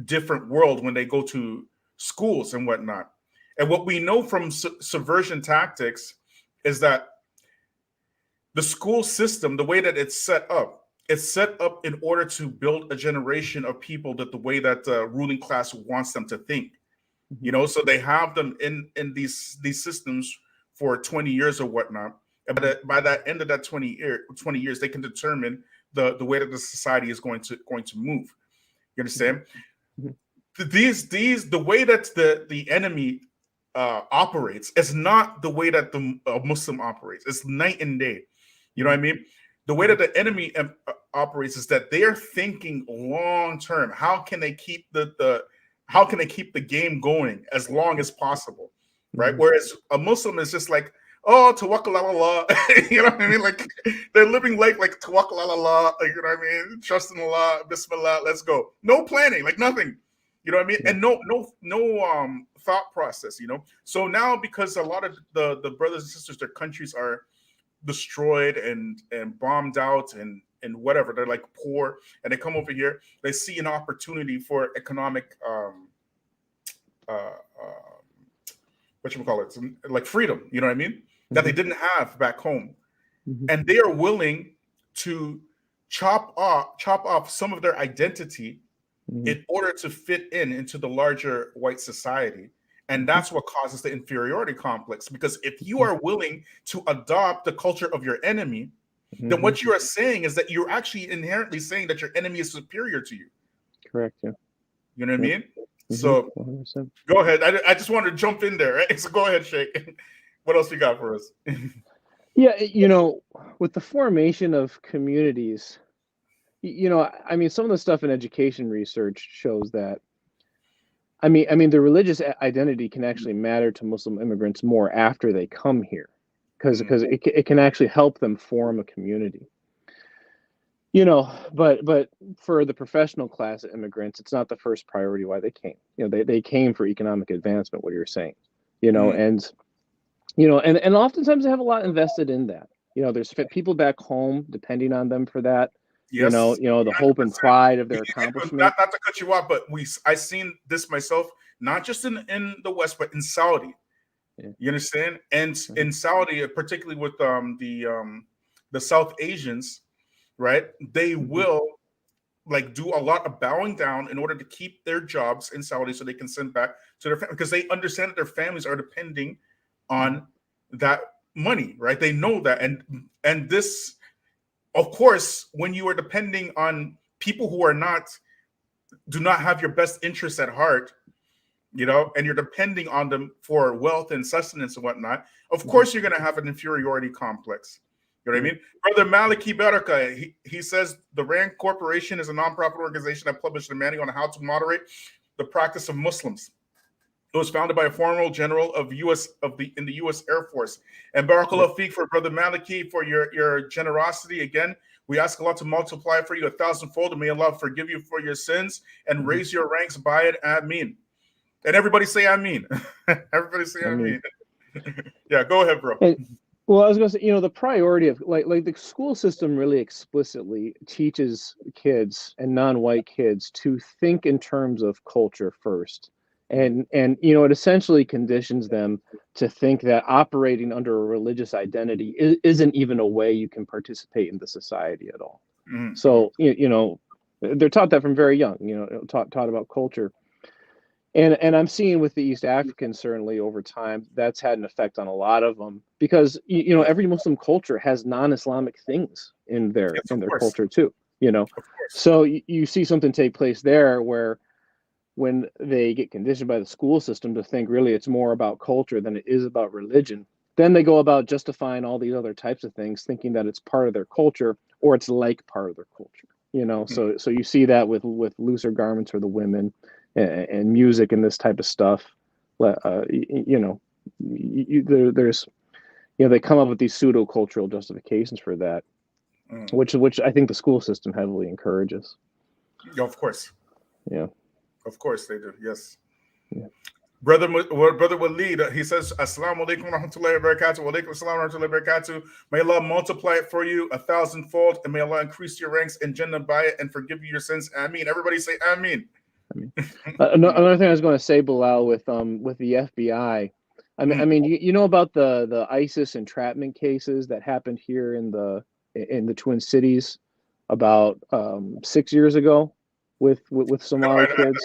different world when they go to schools and whatnot. And what we know from subversion tactics is that the school system, the way that it's set up in order to build a generation of people that the way that the ruling class wants them to think. You know, so they have them in these systems for 20 years or whatnot. And by that end of that 20 years, they can determine the way that the society is going to move. You understand? The way that the enemy operates is not the way that the Muslim operates. It's night and day. You know what I mean? The way that the enemy operates is that they are thinking long term. How can they keep the game going as long as possible, right? Whereas a Muslim is just like, oh, tawakkal ala Allah, you know what I mean? Like they're living like tawakkal ala Allah, like, you know what I mean? Trust in Allah, Bismillah, let's go. No planning, like nothing. You know what I mean? And no thought process, you know. So now, because a lot of the brothers and sisters, their countries are destroyed and bombed out and whatever, they're like poor, and they come over here, they see an opportunity for economic whatchamacallit, like freedom, you know what I mean? That they didn't have back home. And they are willing to chop off some of their identity in order to fit into the larger white society. And that's what causes the inferiority complex. Because if you are willing to adopt the culture of your enemy, then what you are saying is that you're actually inherently saying that your enemy is superior to you. Correct. Yeah. You know what I mean? So 100%. Go ahead. I just wanted to jump in there. Right? So go ahead, Sheikh. What else you got for us? Yeah, you know, with the formation of communities, you know, I mean, some of the stuff in education research shows that, I mean, the religious identity can actually matter to Muslim immigrants more after they come here, because it can actually help them form a community. You know, but for the professional class of immigrants, it's not the first priority why they came. You know, they came for economic advancement, what you're saying, you know, and, you know, and oftentimes they have a lot invested in that. You know, there's people back home depending on them for that. Yes. You know, the hope and pride of their accomplishment. Not to cut you off, but I seen this myself, not just in the West, but in Saudi. Yeah. You understand? And in Saudi, particularly with the South Asians, right? They will like do a lot of bowing down in order to keep their jobs in Saudi so they can send back to their family, because they understand that their families are depending on that money, right? They know that. And this, of course, when you are depending on people who do not have your best interests at heart, you know, and you're depending on them for wealth and sustenance and whatnot, of course you're going to have an inferiority complex. You know what I mean? Brother Maliki Baraka, he says the RAND Corporation is a nonprofit organization that published a manual on how to moderate the practice of Muslims. It was founded by a former general in the U.S. Air Force. And Barakallah Feek for Brother Maliki for your generosity. Again, we ask Allah to multiply for you 1,000-fold, and may Allah forgive you for your sins and raise your ranks by it. Ameen. And everybody say Ameen. Everybody say Ameen. Yeah, go ahead, bro. Well, I was going to say, you know, the priority of like the school system really explicitly teaches kids and non-white kids to think in terms of culture first. And you know, it essentially conditions them to think that operating under a religious identity isn't even a way you can participate in the society at all. So, you know, they're taught that from very young, you know, taught about culture. And I'm seeing with the East Africans, certainly over time, that's had an effect on a lot of them, because, you know, every Muslim culture has non-Islamic things in their culture too, you know. So you see something take place there where when they get conditioned by the school system to think really it's more about culture than it is about religion, then they go about justifying all these other types of things, thinking that it's part of their culture or it's like part of their culture, you know. So you see that with looser garments for the women and music and this type of stuff. You know, there's, you know, they come up with these pseudo cultural justifications for that, which I think the school system heavily encourages. Yeah, of course. Yeah. Of course they do. Yes. Yeah. Brother Walid, he says, Assalamu alaikum wa rahmatullahi wa barakatuh. Wa alaikum assalam wa rahmatullahi wa barakatuh. May Allah multiply it for you 1,000-fold, and may Allah increase your ranks in Jannah by it and forgive you your sins. Ameen. Everybody say Ameen. Another thing I was going to say, Bilal, with the FBI, I mean, you know about the ISIS entrapment cases that happened here in the Twin Cities about 6 years ago with Somali kids.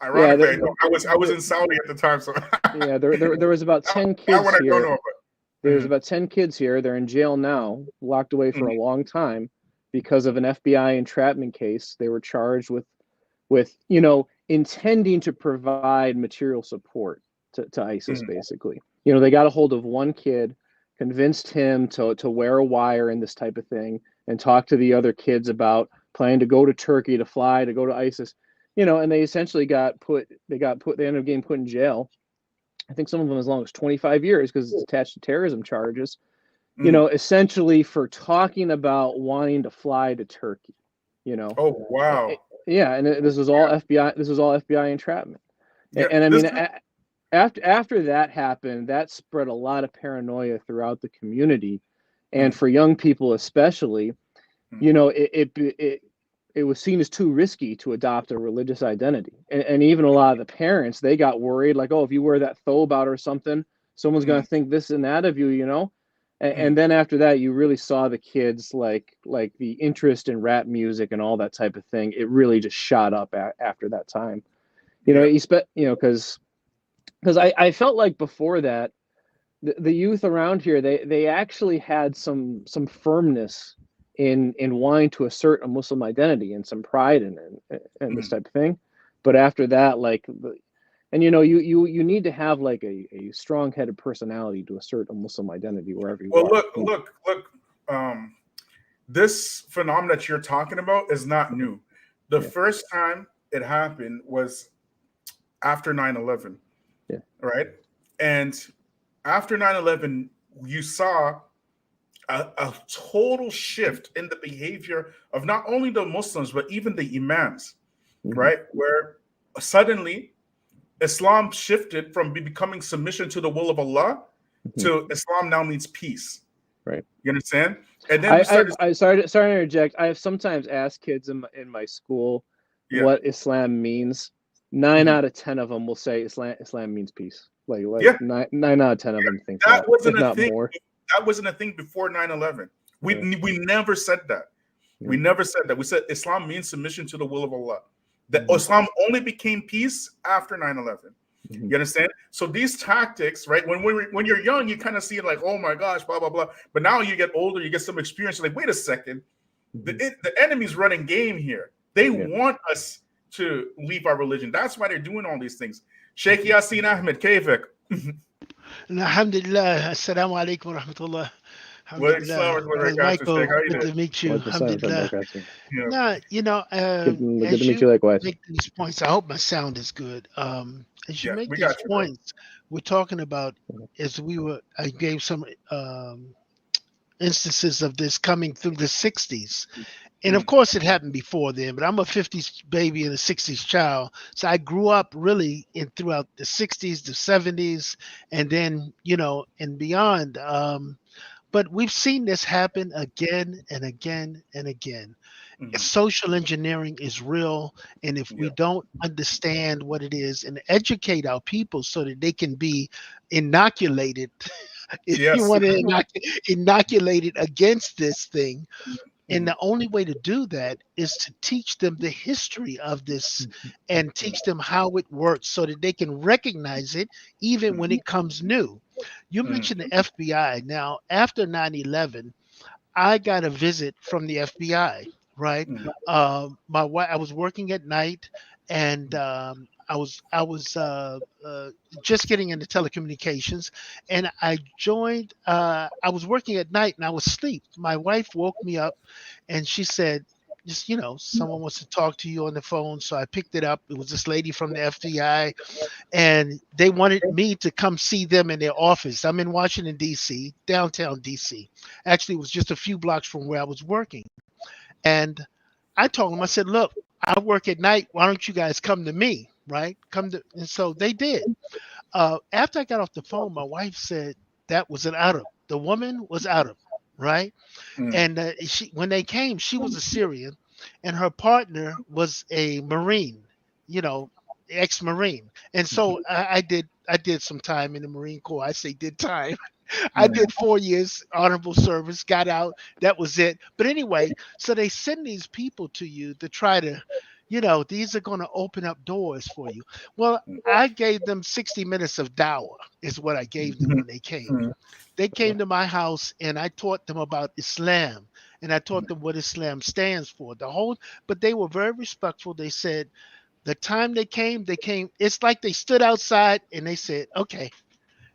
Ironically, I was in Saudi at the time, so yeah, there was about 10 kids here. There's about 10 kids here. They're in jail now, locked away for a long time because of an FBI entrapment case. They were charged with you know, intending to provide material support to ISIS, basically. You know, they got a hold of one kid, convinced him to wear a wire and this type of thing, and talk to the other kids about planning to go to Turkey, to go to ISIS, you know, and they essentially they ended up getting put in jail. I think some of them as long as 25 years because it's attached to terrorism charges, you know, essentially for talking about wanting to fly to Turkey, you know. Oh, wow. Yeah, and this was all FBI. This was all FBI entrapment. Yeah, And I this mean, after that happened, that spread a lot of paranoia throughout the community, and for young people especially, you know, it was seen as too risky to adopt a religious identity, and even a lot of the parents, they got worried, like, oh, if you wear that thobe out or something, someone's gonna think this and that of you, you know. And then after that, you really saw the kids like the interest in rap music and all that type of thing. It really just shot up after that time. You know, because I felt like before that, the youth around here, they actually had some firmness in wanting to assert a Muslim identity and some pride in it and this type of thing. But after that, like, and you know, you need to have like a strong-headed personality to assert a Muslim identity wherever you are. Well, look. This phenomenon that you're talking about is not new. The first time it happened was after 9/11. Yeah. Right? And after 9/11, you saw a total shift in the behavior of not only the Muslims, but even the imams, right? Where suddenly Islam shifted from becoming submission to the will of Allah to Islam now means peace. Right. You understand? And then I sorry to interject. I have sometimes asked kids in my school what Islam means. 9 out of 10 of them will say Islam means peace. Like 9 out of 10 of them think that wasn't if a not thing. more. That wasn't a thing before 9/11. We never said that. We never said that. We said Islam means submission to the will of Allah. That Islam only became peace after 9/11. You understand? So these tactics, right? When you're young, you kind of see it like, oh my gosh, blah blah blah. But now you get older, you get some experience. You're like, wait a second, the enemy's running game here. They want us to leave our religion. That's why they're doing all these things. Sheikh Yasin Ahmed, Kayfik. Alhamdulillah. Assalamu alaikum wa rahmatullah. Michael, good to meet you. Alhamdulillah. Now, you know, good to as meet you likewise. make these points, I hope my sound is good. As you make these points, we're talking about, I gave some instances of this coming through the 60s. And of course it happened before then, but I'm a 50s baby and a 60s child. So I grew up really throughout the 60s, the 70s, and then, you know, and beyond. But we've seen this happen again and again and again. Social engineering is real. And if we don't understand what it is and educate our people so that they can be inoculated, if you want to inoculate it against this thing. And the only way to do that is to teach them the history of this and teach them how it works so that they can recognize it even when it comes new. You mentioned the FBI. Now, after 9/11, I got a visit from the FBI, right? My wife, I was working at night, and I was just getting into telecommunications, and I joined. I was working at night, and I was asleep. My wife woke me up, and she said, "Just someone wants to talk to you on the phone." So I picked it up. It was this lady from the FBI, and they wanted me to come see them in their office. I'm in Washington D.C., downtown D.C. Actually, it was just a few blocks from where I was working, and I told them, I said, "Look, I work at night. Why don't you guys come to me?" Right? And so they did. After I got off the phone, my wife said that was an Arab. The woman was Arab, right? And when they came, she was a Syrian, and her partner was a Marine, ex-Marine. And so I did some time in the Marine Corps. I say did time. I did 4 years honorable service, got out. That was it. But anyway, so they send these people to you to try to, these are going to open up doors for you. Well, I gave them 60 minutes of dawah is what I gave them when they came. They came to my house and I taught them about Islam, and I taught them what Islam stands for. But they were very respectful. They said the time they came, it's like they stood outside and they said, okay.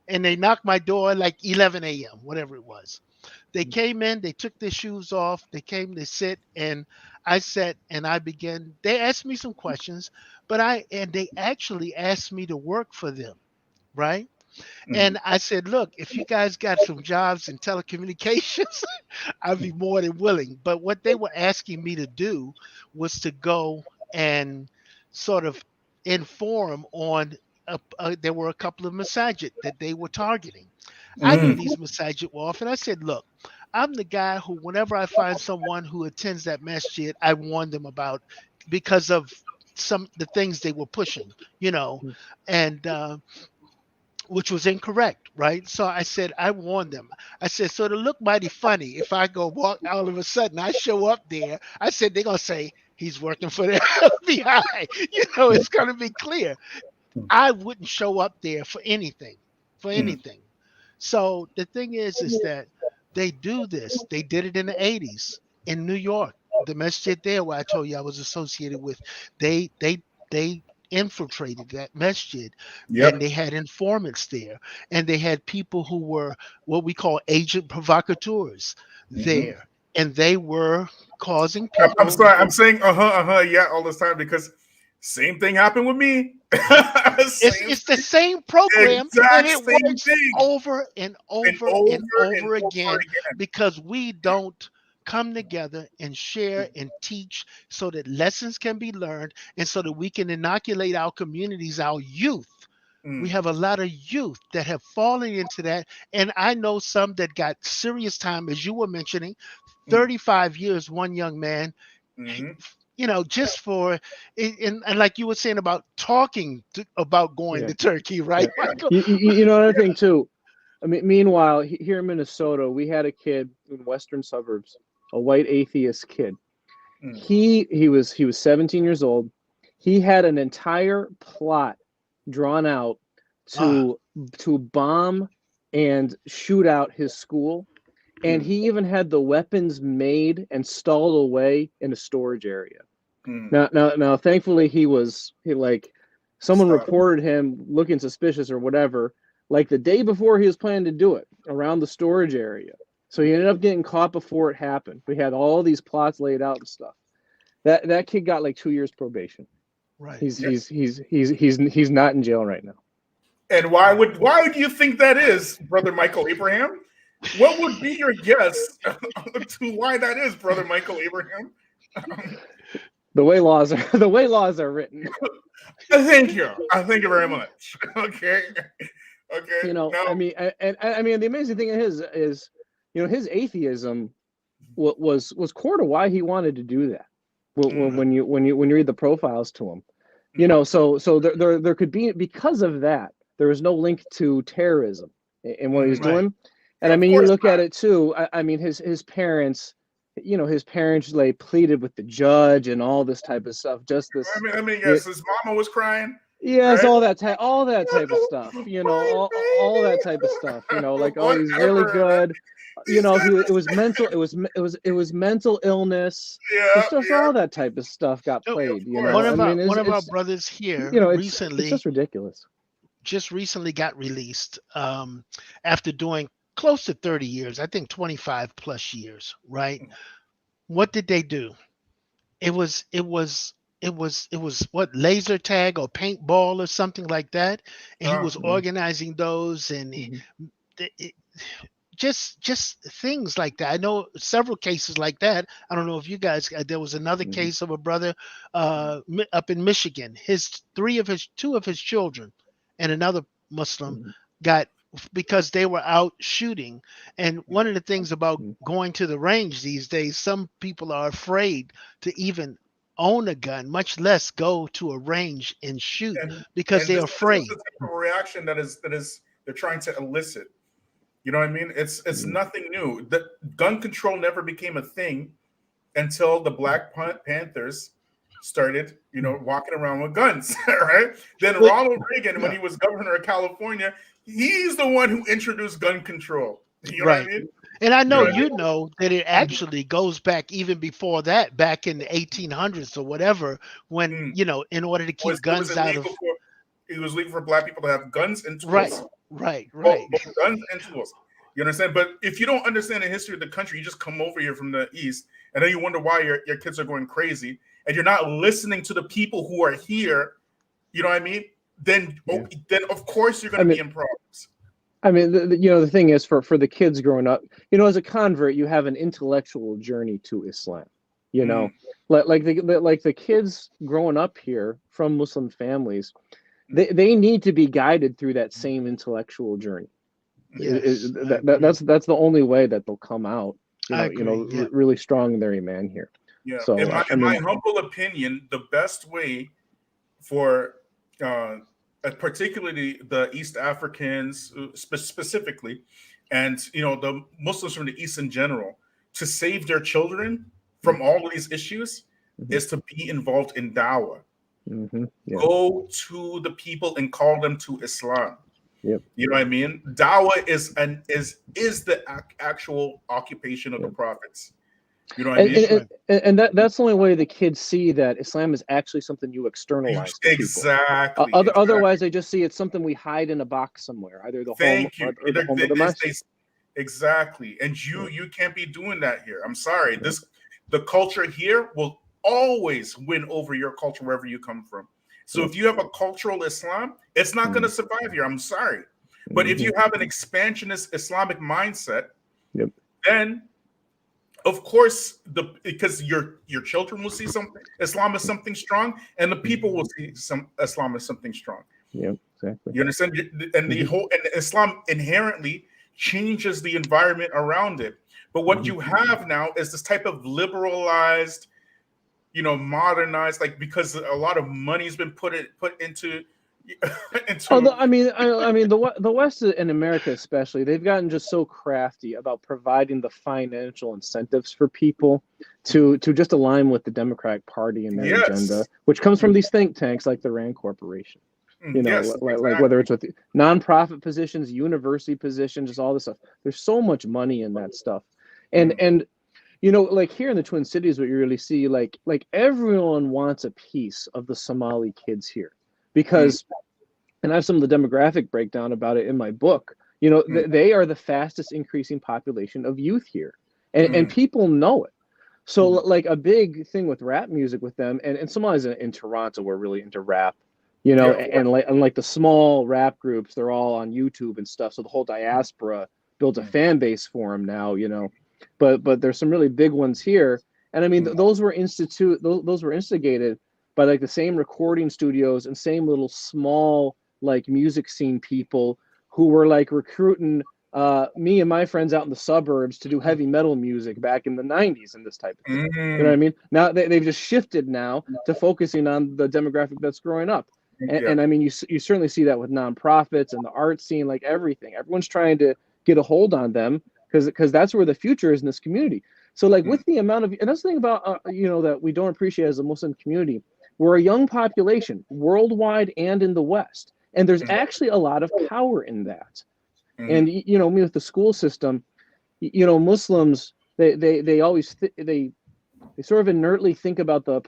And they knocked my door like 11 a.m., whatever it was. They came in, they took their shoes off, they came, they sit, and I sat and I began. They asked me some questions, and they actually asked me to work for them, right? And I said, look, if you guys got some jobs in telecommunications, I'd be more than willing. But what they were asking me to do was to go and sort of inform on. There were a couple of masajid that they were targeting. I knew these masajid were off, and I said, "Look, I'm the guy who, whenever I find someone who attends that masjid, I warn them about because of the things they were pushing, and which was incorrect, right? So I said, I warned them. I said, so it'll look mighty funny if I go walk all of a sudden, I show up there. I said, they're going to say he's working for the FBI. It's going to be clear. I wouldn't show up there for anything, So the thing is that they do this. They did it in the 80s in New York. The masjid there where I told you I was associated with, they infiltrated that masjid, and they had informants there, and they had people who were what we call agent provocateurs there, and they were causing people. I'm sorry, I'm saying yeah all this time because same thing happened with me. It's the same program, and it works over and over again because we don't come together and share and teach so that lessons can be learned and so that we can inoculate our communities, our youth. We have a lot of youth that have fallen into that. And I know some that got serious time, as you were mentioning, 35 years, one young man, just for, and like you were saying about talking about going to Turkey, right? Another thing too. I mean, meanwhile, here in Minnesota, we had a kid in western suburbs, a white atheist kid. He was 17 years old. He had an entire plot drawn out to bomb and shoot out his school, and he even had the weapons made and stalled away in a storage area. Now, thankfully, someone reported him looking suspicious or whatever, like the day before he was planning to do it around the storage area. So he ended up getting caught before it happened. We had all these plots laid out and stuff. That kid got like 2 years probation. Right. He's not in jail right now. And why do you think that is, Brother Michael Abraham? What would be your guess to why that is, Brother Michael Abraham? The way laws are written. Thank you very much. Okay. I mean, the amazing thing is his atheism was core to why he wanted to do that. When you read the profiles to him, so there could be, because of that, there was no link to terrorism in what he was doing. And I mean, you look at it too. I mean, his parents, like pleaded with the judge and all this type of stuff. Just this. I mean, yes, his mama was crying. Yes, right? all that type of stuff. All that type of stuff. Like, oh, he's really good. It was mental. It was mental illness. It's just all that type of stuff got played. One of our brothers here recently, it's just ridiculous. Just recently got released after doing close to 30 years. I think 25 plus years. Right? What did they do? It was what, laser tag or paintball or something like that, and he was organizing those and just things like that. I know several cases like that. I don't know if you guys. There was another case of a brother up in Michigan. Two of his children and another Muslim got, because they were out shooting. And one of the things about going to the range these days, some people are afraid to even own a gun, much less go to a range and shoot because they're afraid. This is the type of reaction that is they're trying to elicit. You know what I mean? It's nothing new. The gun control never became a thing until the Black Panthers started, walking around with guns, right? Then Ronald Reagan, when he was governor of California, he's the one who introduced gun control. You know what I mean? And I know that it actually goes back even before that, back in the 1800s or whatever, when, in order to keep guns out of... It was legal for Black people to have guns and tools. Right. Both guns and tools. You understand? But if you don't understand the history of the country, you just come over here from the East, and then you wonder why your kids are going crazy, and you're not listening to the people who are here, you know what I mean? Then of course you're going to be in problems. I mean, the thing is, for the kids growing up, as a convert, you have an intellectual journey to Islam. like the kids growing up here from Muslim families, they need to be guided through that same intellectual journey. Yes, That's the only way that they'll come out, I agree. Yeah. really strong in their iman here. Yeah, So in my humble opinion, the best way for particularly the East Africans specifically, and the Muslims from the East in general, to save their children from all of these issues is to be involved in dawah. Yeah. Go to the people and call them to Islam. Yep. You know what I mean? Dawah is the actual occupation of the prophets. You know what I mean? And that's the only way the kids see that Islam is actually something you externalize to Exactly. people. Otherwise, they just see it's something we hide in a box somewhere, either the home or the home of the masjid. Exactly. And you can't be doing that here. I'm sorry. The culture here will always win over your culture wherever you come from. So if you have a cultural Islam, it's not going to survive here. I'm sorry. But if you have an expansionist Islamic mindset, then of course, because your children will see something Islam as something strong, and the people will see Islam as something strong. Yeah, exactly. You understand? And and Islam inherently changes the environment around it. But what you have now is this type of liberalized, modernized, because a lot of money's been put into. I mean, the West and America especially, they've gotten just so crafty about providing the financial incentives for people to just align with the Democratic Party and their agenda, which comes from these think tanks like the Rand Corporation. Like whether it's with nonprofit positions, university positions, just all this stuff. There's so much money in that stuff, and like here in the Twin Cities, what you really see, like everyone wants a piece of the Somali kids here. Because, and I have some of the demographic breakdown about it in my book, they are the fastest increasing population of youth here. And people know it. So like a big thing with rap music with them, and Somalis in Toronto were really into rap, and like the small rap groups, they're all on YouTube and stuff. So the whole diaspora builds a fan base for them now, but there's some really big ones here. And I mean, those were instigated by like the same recording studios and same little small like music scene people who were like recruiting me and my friends out in the suburbs to do heavy metal music back in the 90s and this type of thing. You know what I mean? Now they've just shifted now to focusing on the demographic that's growing up. And I mean, you certainly see that with nonprofits and the art scene, like everything. Everyone's trying to get a hold on them because that's where the future is in this community. So like with the amount of, and that's the thing about, that we don't appreciate as a Muslim community. We're a young population worldwide and in the West. And there's actually a lot of power in that. And, me with the school system, Muslims, they always, they sort of inertly think about the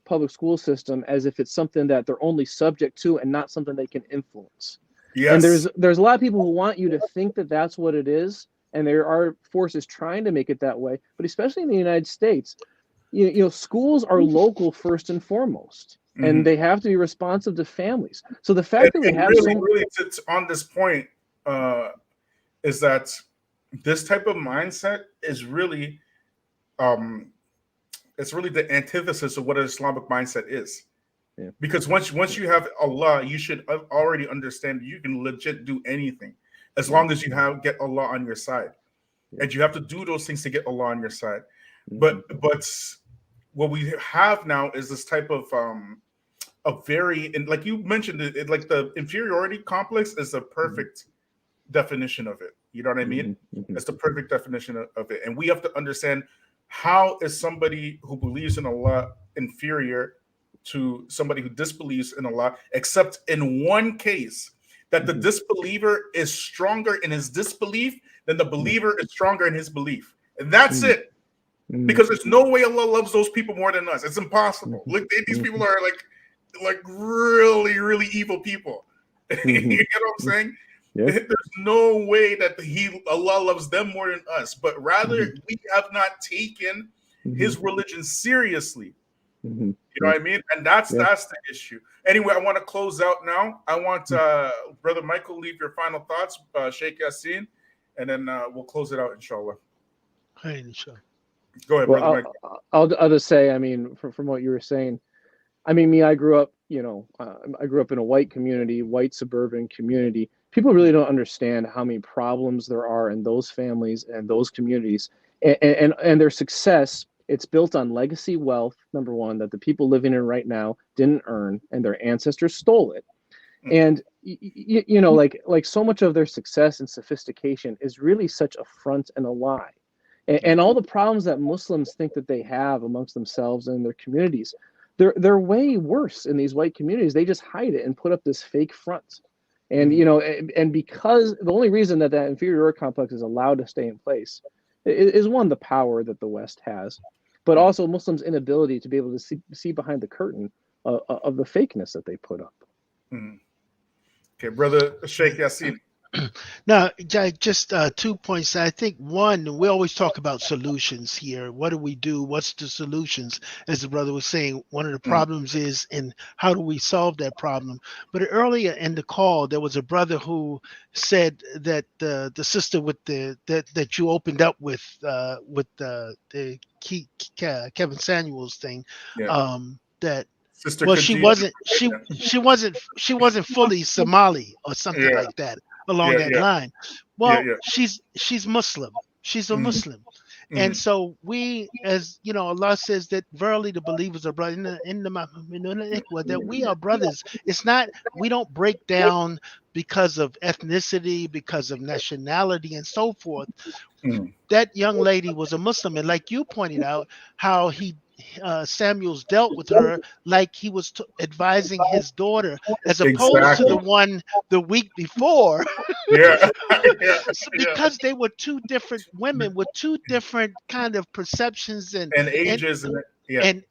public school system as if it's something that they're only subject to and not something they can influence. Yes. And there's a lot of people who want you to think that that's what it is. And there are forces trying to make it that way. But especially in the United States, schools are local first and foremost, and they have to be responsive to families. So the fact that we have really on this point is that this type of mindset is really, it's really the antithesis of what an Islamic mindset is. Yeah. Because once you have Allah, you should already understand you can legit do anything as long as you get Allah on your side, and you have to do those things to get Allah on your side. But what we have now is this type of and like you mentioned it, like the inferiority complex is the perfect definition of it. You know what I mean? It's the perfect definition of it. And we have to understand, how is somebody who believes in Allah inferior to somebody who disbelieves in Allah, except in one case, that the disbeliever is stronger in his disbelief than the believer is stronger in his belief. And that's it. Because there's no way Allah loves those people more than us. It's impossible. Look, these people are like really, really evil people. You know what I'm saying? Yeah. There's no way that Allah loves them more than us, but rather we have not taken his religion seriously. You know what I mean? And that's the issue. Anyway, I want to close out now. I want Brother Michael, leave your final thoughts, Sheikh Yassin, and then we'll close it out, inshallah. Hey, inshallah. Go ahead, brother Mike. I'll just say, I mean, from what you were saying, I mean, I grew up, I grew up in a white community, white suburban community. People really don't understand how many problems there are in those families and those communities, and their success. It's built on legacy wealth, number one, that the people living in right now didn't earn, and their ancestors stole it. And like so much of their success and sophistication is really such a front and a lie. And all the problems that Muslims think that they have amongst themselves and their communities, they're way worse in these white communities. They just hide it and put up this fake front. And and because the only reason that inferiority complex is allowed to stay in place is one, the power that the West has, but also Muslims' inability to be able to see behind the curtain of the fakeness that they put up. Okay, brother Sheikh Yassin. Now, just 2 points. I think one, we always talk about solutions here. What do we do? What's the solutions? As the brother was saying, one of the problems is, and how do we solve that problem? But earlier in the call, there was a brother who said that the sister with that you opened up with the Kevin Samuels thing, that. Sister Well, Khadija. she wasn't fully Somali or something like that along that line. Well, she's Muslim. She's a Muslim. And so we, as you know, Allah says that verily the believers are brothers that we are brothers. It's not, we don't break down because of ethnicity, because of nationality and so forth. That young lady was a Muslim, and like you pointed out, how Samuels dealt with her like he was advising his daughter, as opposed to the one the week before. Because they were two different women with two different kind of perceptions and ages and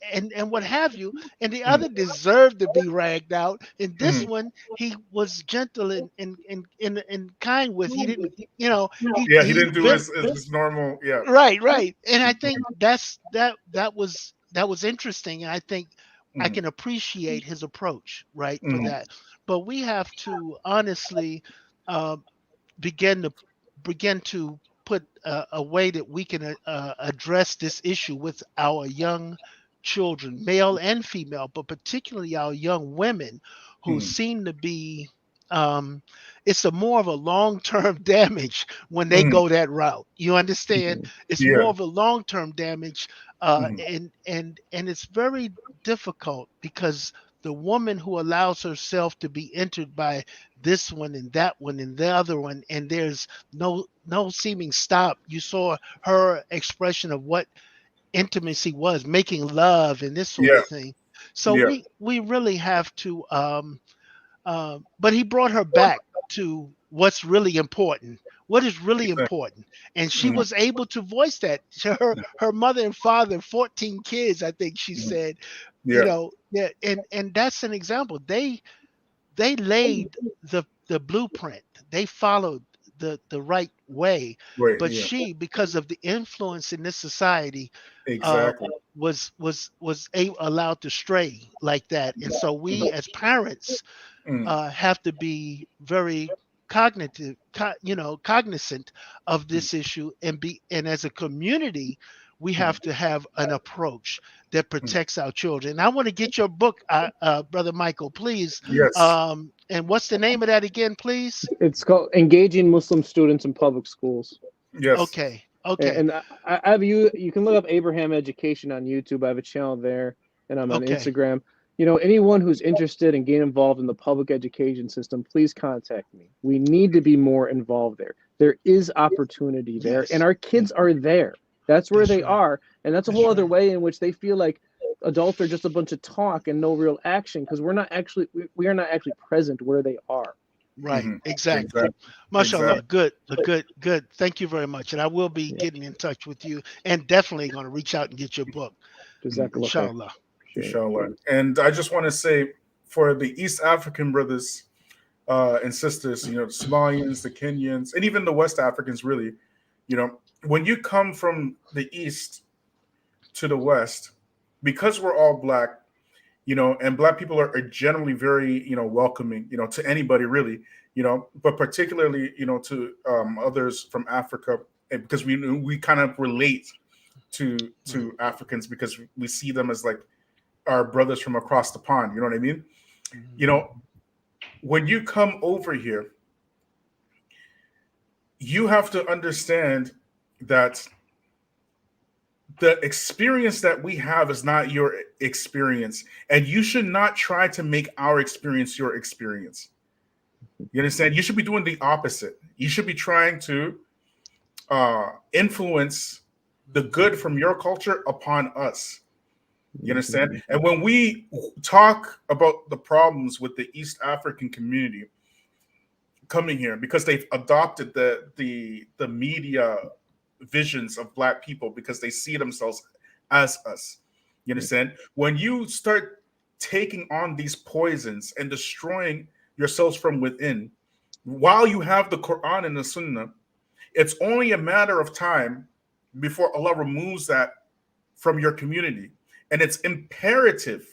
what have you. And the other deserved to be ragged out. And this one, he was gentle and kind with. He didn't, he didn't do his normal. Right. And I think that was interesting. And I think I can appreciate his approach, right, for that. But we have to honestly begin to put a way that we can address this issue with our young children, male and female, but particularly our young women who seem to be, it's more of a long-term damage when they go that route. You understand? It's more of a long-term damage, and it's very difficult because the woman who allows herself to be entered by this one and that one and the other one, and there's no seeming stop. You saw her expression of what intimacy was, making love and this sort of thing. So we really have to, but he brought her back to what's really important. What is really important? And she was able to voice that. Her mother and father, 14 kids, I think she said, and that's an example. They laid the blueprint. They followed the right way. But she, because of the influence in this society, was allowed to stray like that. And so we as parents have to be very cognizant of this issue, and as a community we have to have an approach that protects our children. And I want to get your book, Brother Michael, please. Yes. And what's the name of that again, please? It's called Engaging Muslim Students in Public Schools. Yes. Okay. And I have you can look up Abraham Education on YouTube. I have a channel there, and I'm on Instagram. Anyone who's interested in getting involved in the public education system, please contact me. We need to be more involved there. There is opportunity there, and our kids are there. That's where they are, and that's a whole other way in which they feel like adults are just a bunch of talk and no real action, because we are not actually present where they are. Right. Exactly. Mashallah. Good. Thank you very much. And I will be getting in touch with you, and definitely going to reach out and get your book. Inshallah. Inshallah. And I just want to say, for the East African brothers and sisters, the Somalians, the Kenyans, and even the West Africans, really, when you come from the East to the West, because we're all Black, and Black people are generally very, welcoming, to anybody really, but particularly, to others from Africa, because we kind of relate to Africans because we see them as like our brothers from across the pond. You know what I mean? You know, when you come over here, you have to understand that the experience that we have is not your experience, and you should not try to make our experience your experience. You understand? You should be doing the opposite. You should be trying to influence the good from your culture upon us. You understand? And when we talk about the problems with the East African community coming here, because they've adopted the media visions of Black people because they see themselves as us. You understand? When you start taking on these poisons and destroying yourselves from within, while you have the Quran and the Sunnah, it's only a matter of time before Allah removes that from your community. And it's imperative,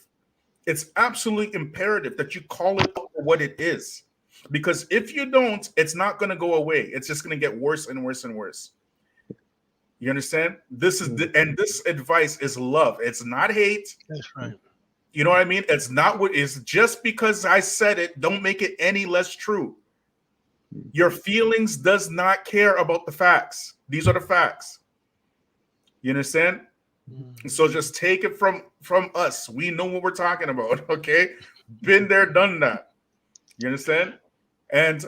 it's absolutely imperative that you call it for what it is. Because if you don't, it's not going to go away. It's just going to get worse and worse and worse. You understand? This is and this advice is love. It's not hate. That's right. You know what I mean? It's not what is just because I said it, don't make it any less true. Your feelings does not care about the facts. These are the facts. You understand? So just take it from us. We know what we're talking about. Okay, been there, done that. You understand? And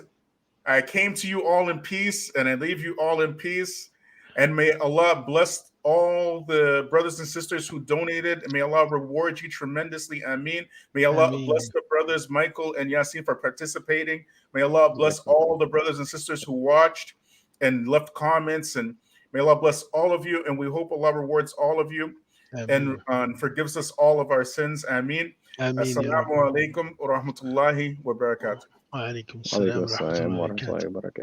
I came to you all in peace, and I leave you all in peace. And may Allah bless all the brothers and sisters who donated, and may Allah reward you tremendously. Ameen. May Allah bless the brothers Michael and Yasin for participating. May Allah bless all the brothers and sisters who watched and left comments, and may Allah bless all of you. And we hope Allah rewards all of you. Ameen. And forgives us all of our sins. Ameen. Assalamu alaikum wa rahmatullahi wa barakatuh. Wa alaikum salam wa rahmatullahi wa barakatuh.